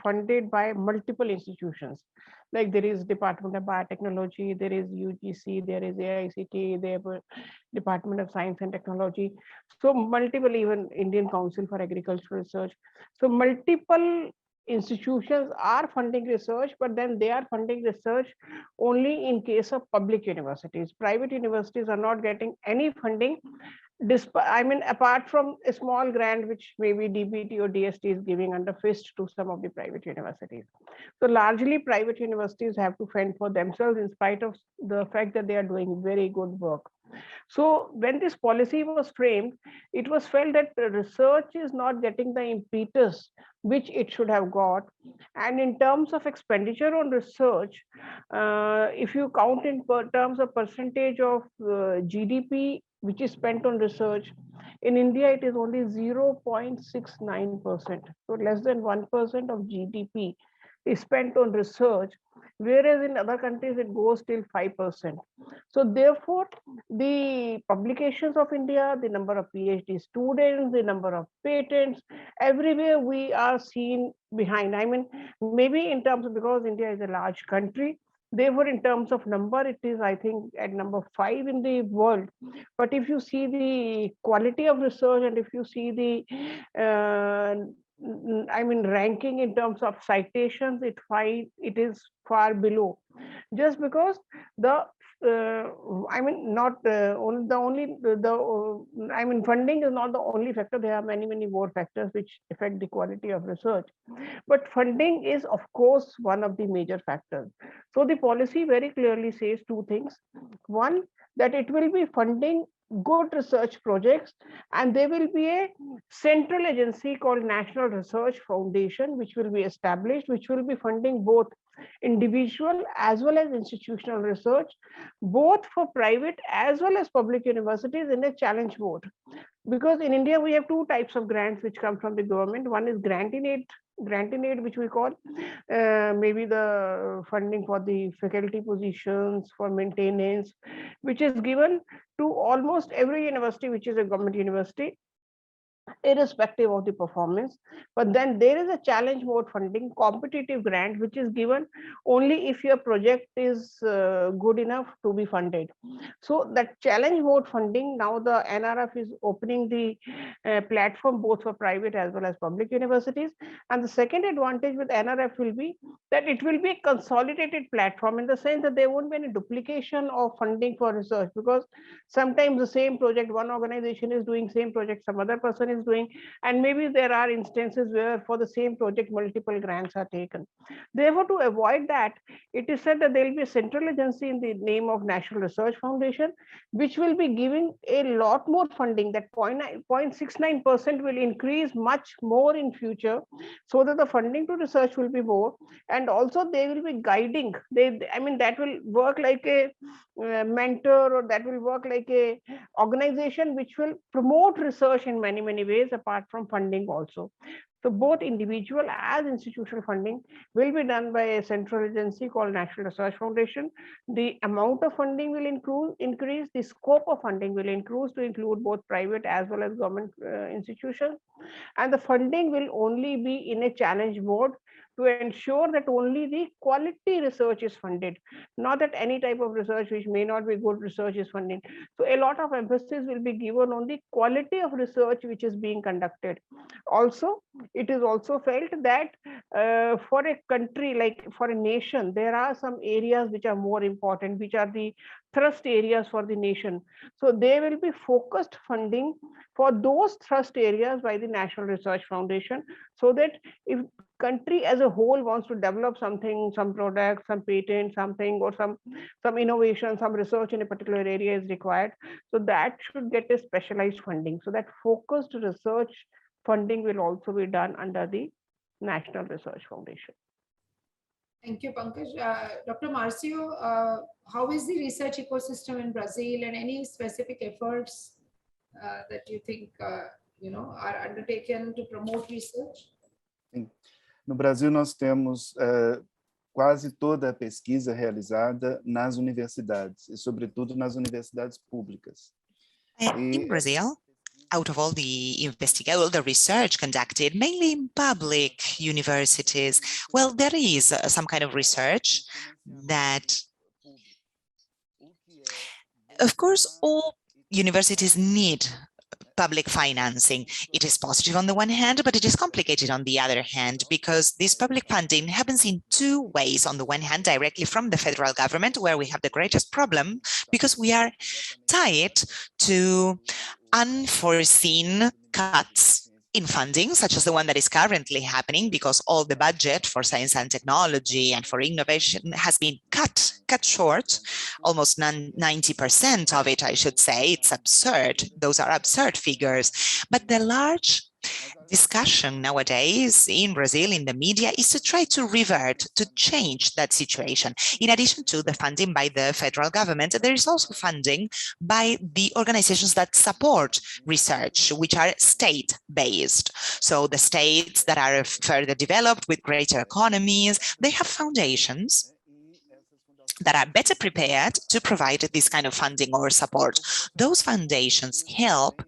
funded by multiple institutions. Like there is Department of Biotechnology, there is UGC, there is AICT, there is Department of Science and Technology. So multiple, even Indian Council for Agricultural Research. So multiple institutions are funding research, but then they are funding research only in case of public universities. Private universities are not getting any funding, apart from a small grant which maybe DBT or DST is giving under FIST to some of the private universities. So largely private universities have to fend for themselves in spite of the fact that they are doing very good work. So when this policy was framed, it was felt that research is not getting the impetus which it should have got. And in terms of expenditure on research, if you count in terms of percentage of GDP which is spent on research, in India it is only 0.69%. So less than 1% of GDP is spent on research, whereas in other countries it goes till 5%. So therefore, the publications of India, the number of PhD students, the number of patents, everywhere we are seen behind. I mean, maybe in terms of, because India is a large country, therefore in terms of number, it is, I think, at number 5 in the world. But if you see the quality of research and if you see the ranking in terms of citations, it is far below, just because the funding is not the only factor. There are many more factors which affect the quality of research, but funding is of course one of the major factors. So the policy very clearly says two things. One, that it will be funding good research projects, and there will be a central agency called National Research Foundation which will be established, which will be funding both individual as well as institutional research, both for private as well as public universities in a challenge mode. Because in India we have two types of grants which come from the government. One is grant in aid, which we call maybe the funding for the faculty positions, for maintenance, which is given to almost every university which is a government university. irrespective of the performance. But then there is a challenge mode funding, competitive grant, which is given only if your project is good enough to be funded. So that challenge mode funding, now the NRF is opening the platform both for private as well as public universities. And the second advantage with NRF will be that it will be a consolidated platform, in the sense that there won't be any duplication of funding for research, because sometimes the same project, one organization is doing same project, some other person is doing, and maybe there are instances where for the same project multiple grants are taken. Therefore, to avoid that, it is said that there will be a central agency in the name of National Research Foundation, which will be giving a lot more funding. That 0.69% will increase much more in future, so that the funding to research will be more. And also they will be guiding, I mean, that will work like a mentor, or that will work like a organization which will promote research in many ways apart from funding also. So both individual as institutional funding will be done by a central agency called National Research Foundation. The amount of funding will increase, the scope of funding will increase to include both private as well as government institutions. And the funding will only be in a challenge mode, to ensure that only the quality research is funded, not that any type of research which may not be good research is funded. So a lot of emphasis will be given on the quality of research which is being conducted. Also, it is also felt that for a country, like for a nation, there are some areas which are more important, which are the thrust areas for the nation. So there will be focused funding for those thrust areas by the National Research Foundation, so that if country as a whole wants to develop something, some product, some patent, something, or some innovation, some research in a particular area is required, so that should get a specialized funding. So that focused research funding will also be done under the National Research Foundation. Thank you, Pankaj. Dr. Marcio, how is the research ecosystem in Brazil, and any specific efforts that you think are undertaken to promote research? Sim. No Brasil, nós temos quase toda a pesquisa realizada nas universidades, e sobretudo nas universidades públicas. In Brazil, out of all the research conducted, mainly in public universities, well, there is some kind of research that, of course, all universities need public financing. It is positive on the one hand, but it is complicated on the other hand, because this public funding happens in two ways. On the one hand, directly from the federal government, where we have the greatest problem, because we are tied to unforeseen cuts in funding, such as the one that is currently happening, because all the budget for science and technology and for innovation has been cut short, almost 90% of it, I should say. It's absurd. Those are absurd figures. But the large discussion nowadays in Brazil, in the media, is to try to revert, to change that situation. In addition to the funding by the federal government, there is also funding by the organizations that support research, which are state-based. So the states that are further developed with greater economies, they have foundations that are better prepared to provide this kind of funding or support. Those foundations help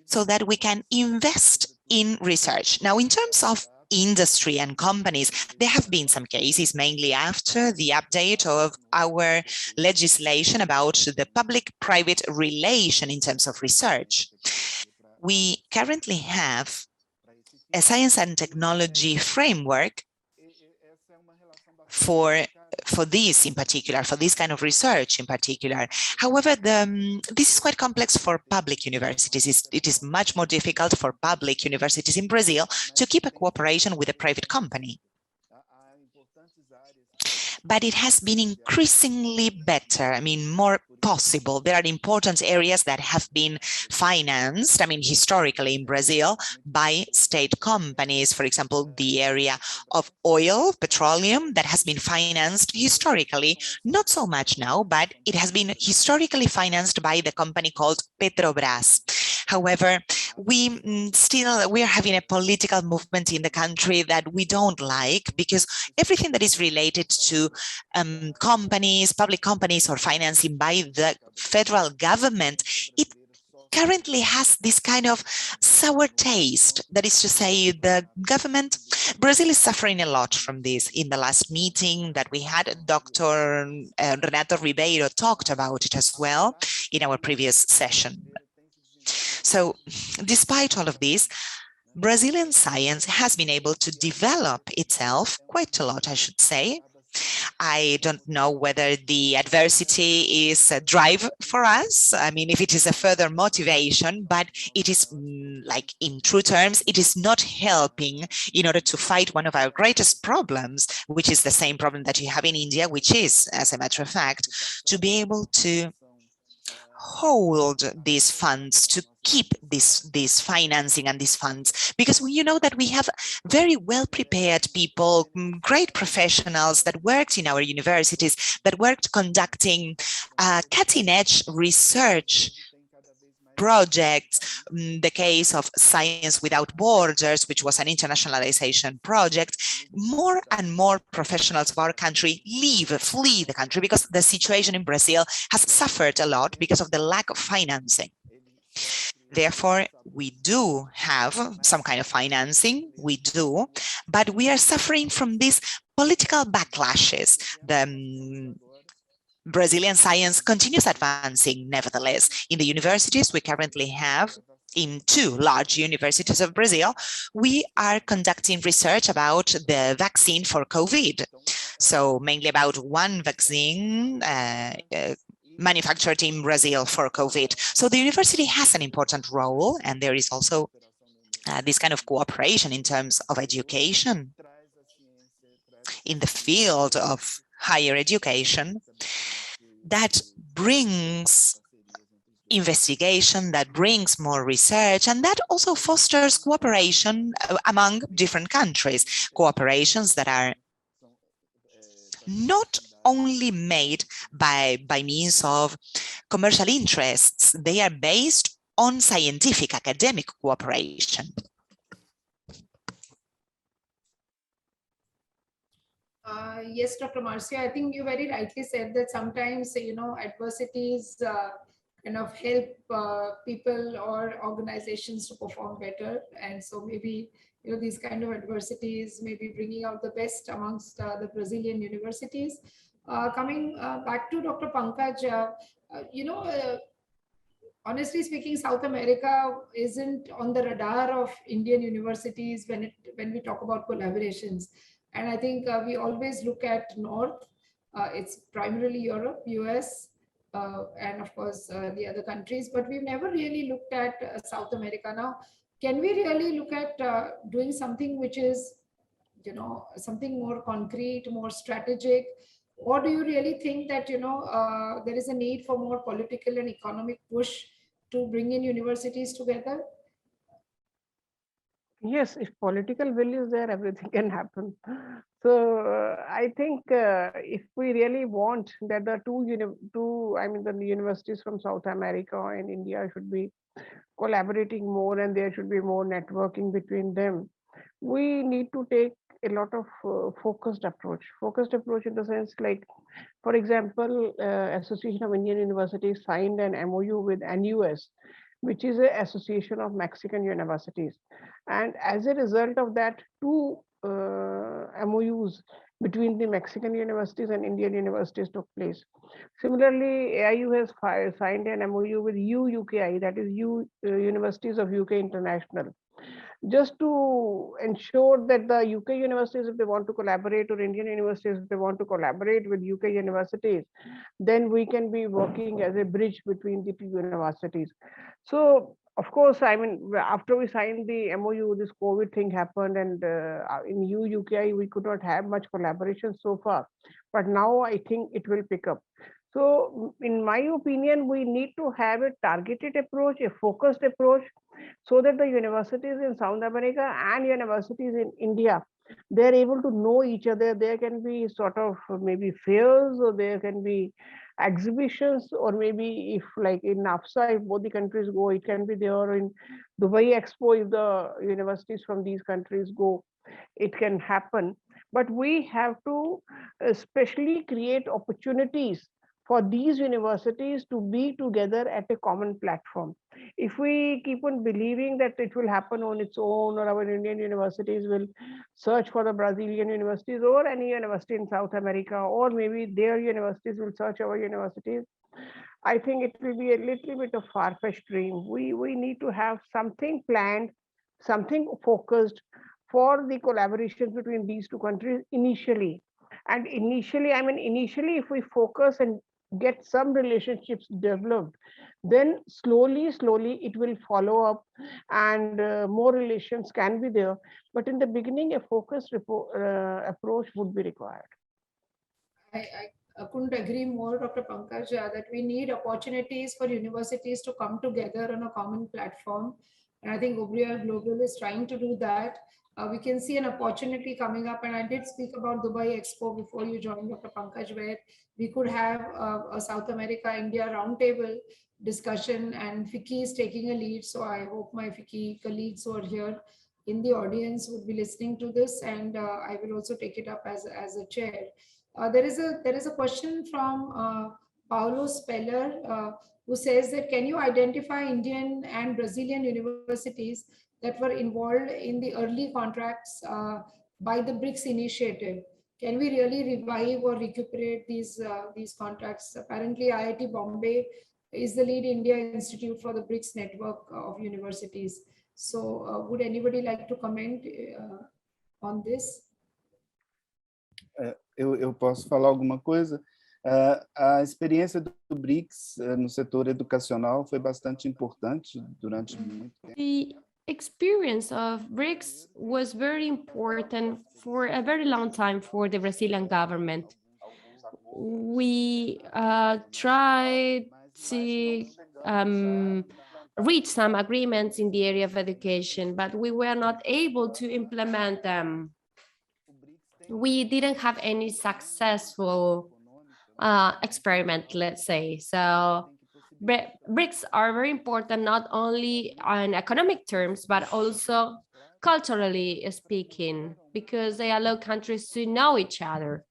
so that we can invest in research. Now, in terms of industry and companies, there have been some cases, mainly after the update of our legislation about the public-private relation in terms of research. We currently have a science and technology framework for this in particular, for this kind of research in particular. However, this is quite complex for public universities. It is much more difficult for public universities in Brazil to keep a cooperation with a private company. But it has been increasingly better, more possible. There are important areas that have been financed, historically in Brazil, by state companies. For example, the area of oil, petroleum, that has been financed historically, not so much now, but it has been historically financed by the company called Petrobras. However, we are having a political movement in the country that we don't like, because everything that is related to companies, public companies, or financing by the federal government, it currently has this kind of sour taste. That is to say, the government, Brazil is suffering a lot from this. In the last meeting that we had, Dr. Renato Ribeiro talked about it as well in our previous session. So despite all of this, Brazilian science has been able to develop itself quite a lot, I should say. I don't know whether the adversity is a drive for us. I mean, if it is a further motivation, but it is like in true terms, it is not helping in order to fight one of our greatest problems, which is the same problem that you have in India, which is, as a matter of fact, to be able to hold these funds, to keep this financing and these funds, because you know that we have very well prepared people, great professionals that worked in our universities, that worked conducting cutting edge research projects. The case of Science Without Borders, which was an internationalization project, more and more professionals of our country flee the country because the situation in Brazil has suffered a lot because of the lack of financing. Therefore, we do have some kind of financing, we do, but we are suffering from these political backlashes. The Brazilian science continues advancing, nevertheless. In the universities we currently have, in 2 large universities of Brazil, we are conducting research about the vaccine for COVID. So mainly about one vaccine manufactured in Brazil for COVID. So the university has an important role, and there is also this kind of cooperation in terms of education in the field of higher education that brings investigation, that brings more research, and that also fosters cooperation among different countries, cooperations that are not only made by means of commercial interests, they are based on scientific academic cooperation. Yes, Dr. Marcia, I think you very rightly said that sometimes, adversities kind of help people or organizations to perform better. And so maybe, these kind of adversities may be bringing out the best amongst the Brazilian universities. Coming back to Dr. Pankaj, honestly speaking, South America isn't on the radar of Indian universities when we talk about collaborations. And I think we always look at North. It's primarily Europe, US, and of course the other countries. But we've never really looked at South America. Now, can we really look at doing something which is, something more concrete, more strategic? Or do you really think that, there is a need for more political and economic push to bring in universities together? Yes, if political will is there, everything can happen. So I think if we really want that the the universities from South America and India should be collaborating more, and there should be more networking between them, we need to take a lot of focused approach. Focused approach in the sense like, for example, Association of Indian Universities signed an MOU with NUS, which is an association of Mexican universities. And as a result of that, 2 MOUs between the Mexican universities and Indian universities took place. Similarly, AIU has signed an MOU with UUKI, that is Universities of UK International, just to ensure that the UK universities, if they want to collaborate, or Indian universities, if they want to collaborate with UK universities, then we can be working as a bridge between the 2 universities. So, of course, I mean, after we signed the MOU, this COVID thing happened, and in UUKI, we could not have much collaboration so far. But now I think it will pick up. So, in my opinion, we need to have a targeted approach, a focused approach, so that the universities in South America and universities in India, they're able to know each other. There can be sort of maybe fairs, or there can be exhibitions, or maybe if like in NAFSA, if both the countries go, it can be there. In Dubai Expo, if the universities from these countries go, it can happen. But we have to especially create opportunities for these universities to be together at a common platform. If we keep on believing that it will happen on its own, or our Indian universities will search for the Brazilian universities or any university in South America, or maybe their universities will search our universities, I think it will be a little bit of far-fetched dream. We need to have something planned, something focused for the collaborations between these two countries initially. And initially, I mean, initially, if we focus and get some relationships developed, then slowly it will follow up, and more relations can be there. But in the beginning, a focused approach would be required. I couldn't agree more, Dr. Pankaj, that we need opportunities for universities to come together on a common platform. And I think OBR Global is trying to do that. We can see an opportunity coming up. And I did speak about Dubai Expo before you joined, Dr. Pankaj, where we could have a South America, India roundtable discussion, and FICCI is taking a lead. So I hope my FICCI colleagues who are here in the audience would be listening to this, and I will also take it up as a chair. There is a question from Paulo Speller, who says that, can you identify Indian and Brazilian universities that were involved in the early contracts by the BRICS initiative? Can we really revive or recuperate these contracts? Apparently, IIT Bombay is the lead India institute for the BRICS network of universities. So, would anybody like to comment on this? Eu posso falar alguma coisa? A experiência do BRICS no setor educacional foi bastante importante durante muito tempo. The experience of BRICS was very important for a very long time for the Brazilian government. We tried to reach some agreements in the area of education, but we were not able to implement them. We didn't have any successful experiment, let's say. So BRICS are very important, not only on economic terms, but also culturally speaking, because they allow countries to know each other.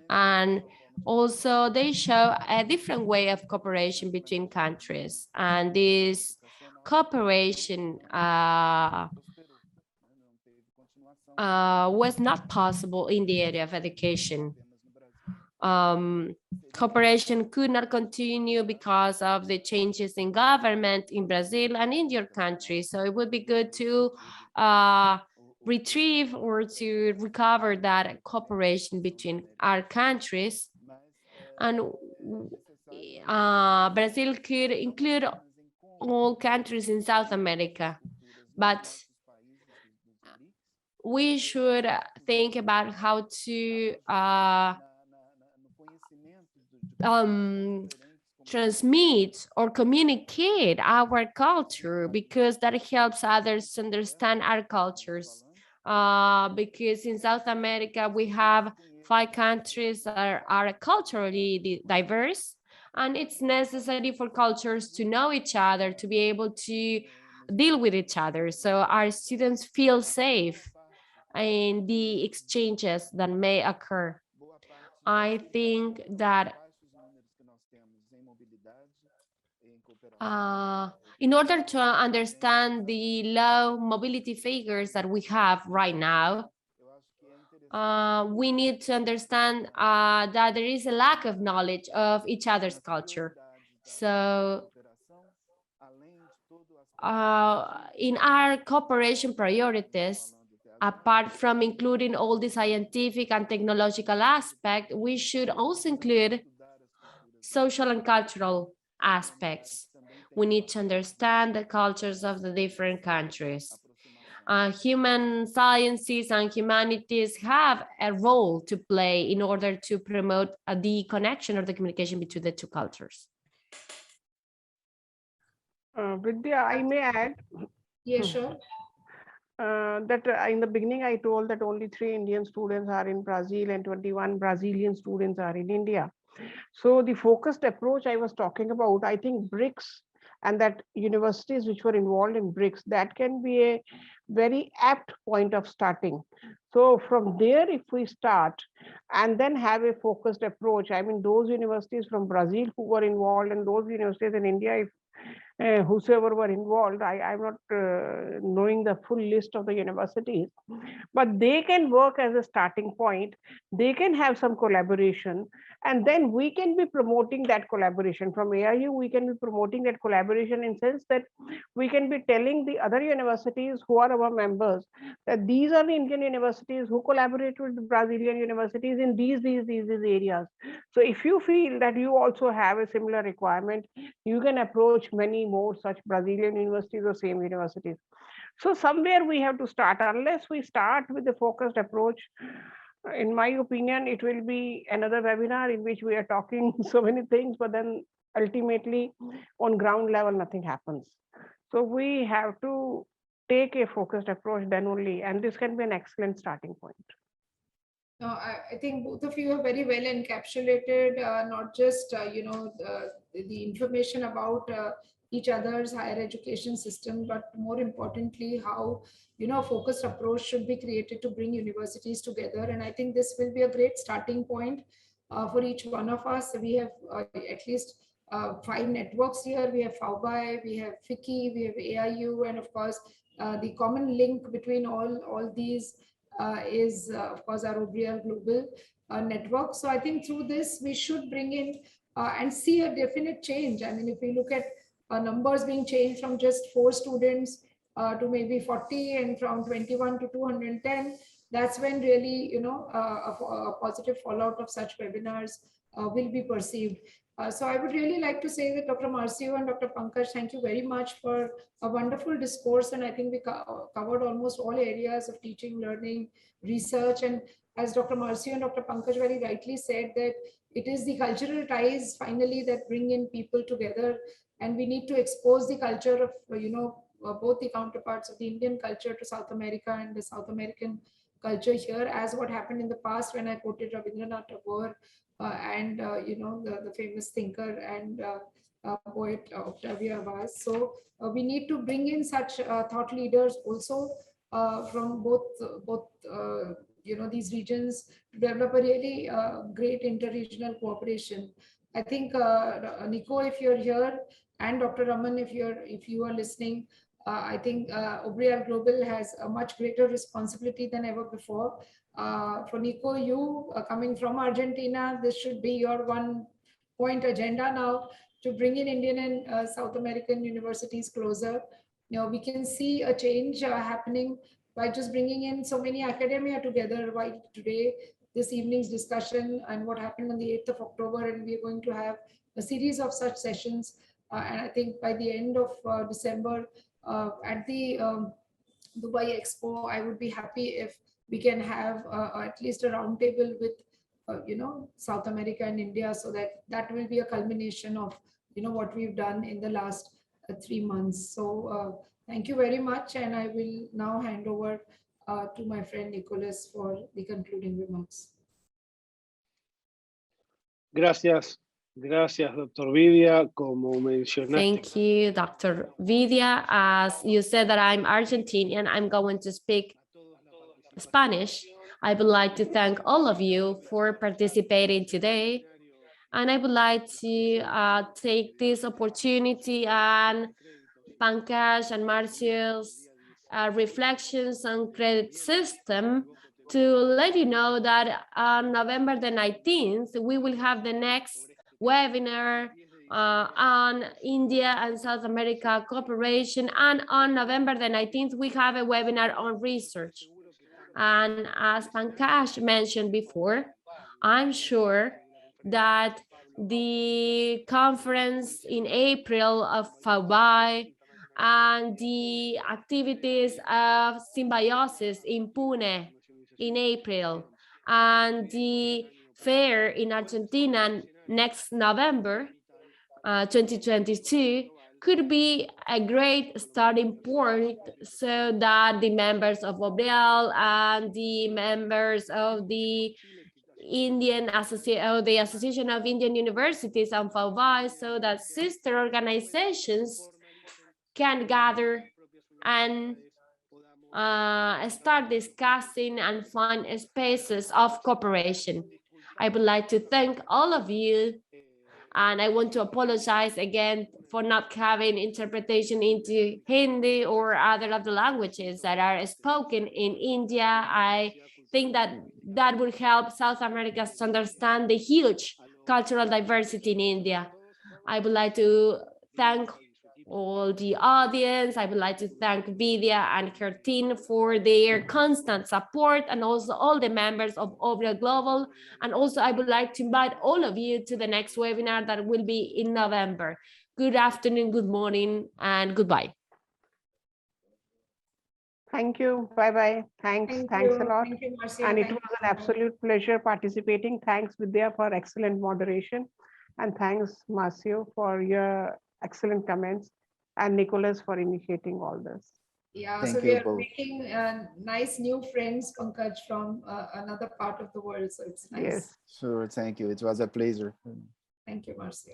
And also they show a different way of cooperation between countries. And this cooperation was not possible in the area of education. Cooperation could not continue because of the changes in government in Brazil and in your country. So it would be good to retrieve or to recover that cooperation between our countries. And Brazil could include all countries in South America, but we should think about how to transmit or communicate our culture, because that helps others understand our cultures. Because in South America, we have 5 countries that are culturally diverse, and it's necessary for cultures to know each other, to be able to deal with each other, so our students feel safe in the exchanges that may occur. I think that in order to understand the low mobility figures that we have right now, we need to understand that there is a lack of knowledge of each other's culture. So in our cooperation priorities, apart from including all the scientific and technological aspect, we should also include social and cultural aspects. We need to understand the cultures of the different countries. Human sciences and humanities have a role to play in order to promote the connection or the communication between the two cultures. Vidya, I may add. Yeah, sure. That in the beginning, I told that only 3 Indian students are in Brazil and 21 Brazilian students are in India. So the focused approach I was talking about, I think BRICS and that universities which were involved in BRICS, that can be a very apt point of starting. So from there, if we start and then have a focused approach, I mean, those universities from Brazil who were involved and those universities in India, if whosoever were involved, I'm not knowing the full list of the universities, but they can work as a starting point. They can have some collaboration, and then we can be promoting that collaboration. From AIU, we can be promoting that collaboration in sense that we can be telling the other universities who are our members that these are the Indian universities who collaborate with the Brazilian universities in these areas. So if you feel that you also have a similar requirement, you can approach many more such Brazilian universities or same universities. So somewhere we have to start. Unless we start with a focused approach, in my opinion, it will be another webinar in which we are talking so many things, but then ultimately on ground level, nothing happens. So we have to take a focused approach then only, and this can be an excellent starting point. No, I think both of you have very well encapsulated not just the information about each other's higher education system, but more importantly, how a focused approach should be created to bring universities together. And I think this will be a great starting point for each one of us. We have at least 5 networks here. We have FAUBI, we have FICCI, we have AIU, and of course the common link between all these is of course our Obriel Global network. So I think through this we should bring in and see a definite change. I mean, if we look at numbers being changed from just 4 students to maybe 40 and from 21 to 210, that's when really a positive fallout of such webinars will be perceived. So I would really like to say that Dr. Marcio and Dr. Pankaj, thank you very much for a wonderful discourse. And I think we covered almost all areas of teaching, learning, research. And as Dr. Marcio and Dr. Pankaj very rightly said, that it is the cultural ties finally that bring in people together. And we need to expose the culture of, both the counterparts of the Indian culture to South America and the South American culture here, as what happened in the past when I quoted Rabindranath Tagore and the famous thinker and poet Octavia Vaz. So we need to bring in such thought leaders also from both these regions to develop a really great interregional cooperation. I think Nico, if you're here, and Dr. Raman, if you are listening, I think Obriel Global has a much greater responsibility than ever before. For Nico, you coming from Argentina, this should be your 1-point agenda now to bring in Indian and South American universities closer. We can see a change happening by just bringing in so many academia together. Right today, this evening's discussion and what happened on the 8th of October, and we're going to have a series of such sessions. And I think by the end of December, at the Dubai Expo, I would be happy if we can have at least a roundtable with, South America and India, so that will be a culmination of, what we've done in the last 3 months. So thank you very much. And I will now hand over to my friend Nicholas for the concluding remarks. Gracias. Gracias, Dr. Vidia. Como mencionaste. Thank you, Dr. Vidia. As you said that I'm Argentinian, I'm going to speak Spanish. I would like to thank all of you for participating today. And I would like to take this opportunity and Pankaj and Marcial's reflections on credit system to let you know that on November the 19th, we will have the next webinar on India and South America cooperation. And on November the 19th, we have a webinar on research. And as Pankaj mentioned before, I'm sure that the conference in April of FAUBI and the activities of Symbiosis in Pune in April and the fair in Argentina next November 2022 could be a great starting point so that the members of Obriel and the members of the the Association of Indian Universities and FAUBI, so that sister organizations can gather and start discussing and find spaces of cooperation. I would like to thank all of you, and I want to apologize again for not having interpretation into Hindi or other of the languages that are spoken in India. I think that that would help South Americans to understand the huge cultural diversity in India. I would like to thank all the audience. I would like to thank Vidya and her team for their constant support, and also all the members of Obria Global. And also I would like to invite all of you to the next webinar that will be in November. Good afternoon, good morning, and goodbye. Thank you. Bye-bye. Thanks a lot. Thank you, Marcia. And it Thank was you. an absolute pleasure participating. Thanks, Vidya, for excellent moderation. And thanks, Marcio, for your excellent comments, and Nicholas for initiating all this. Yeah, Thank so you we are both. making nice new friends, Pankaj, from another part of the world. So it's nice. Yes. Sure, thank you. It was a pleasure. Thank you, Marcia.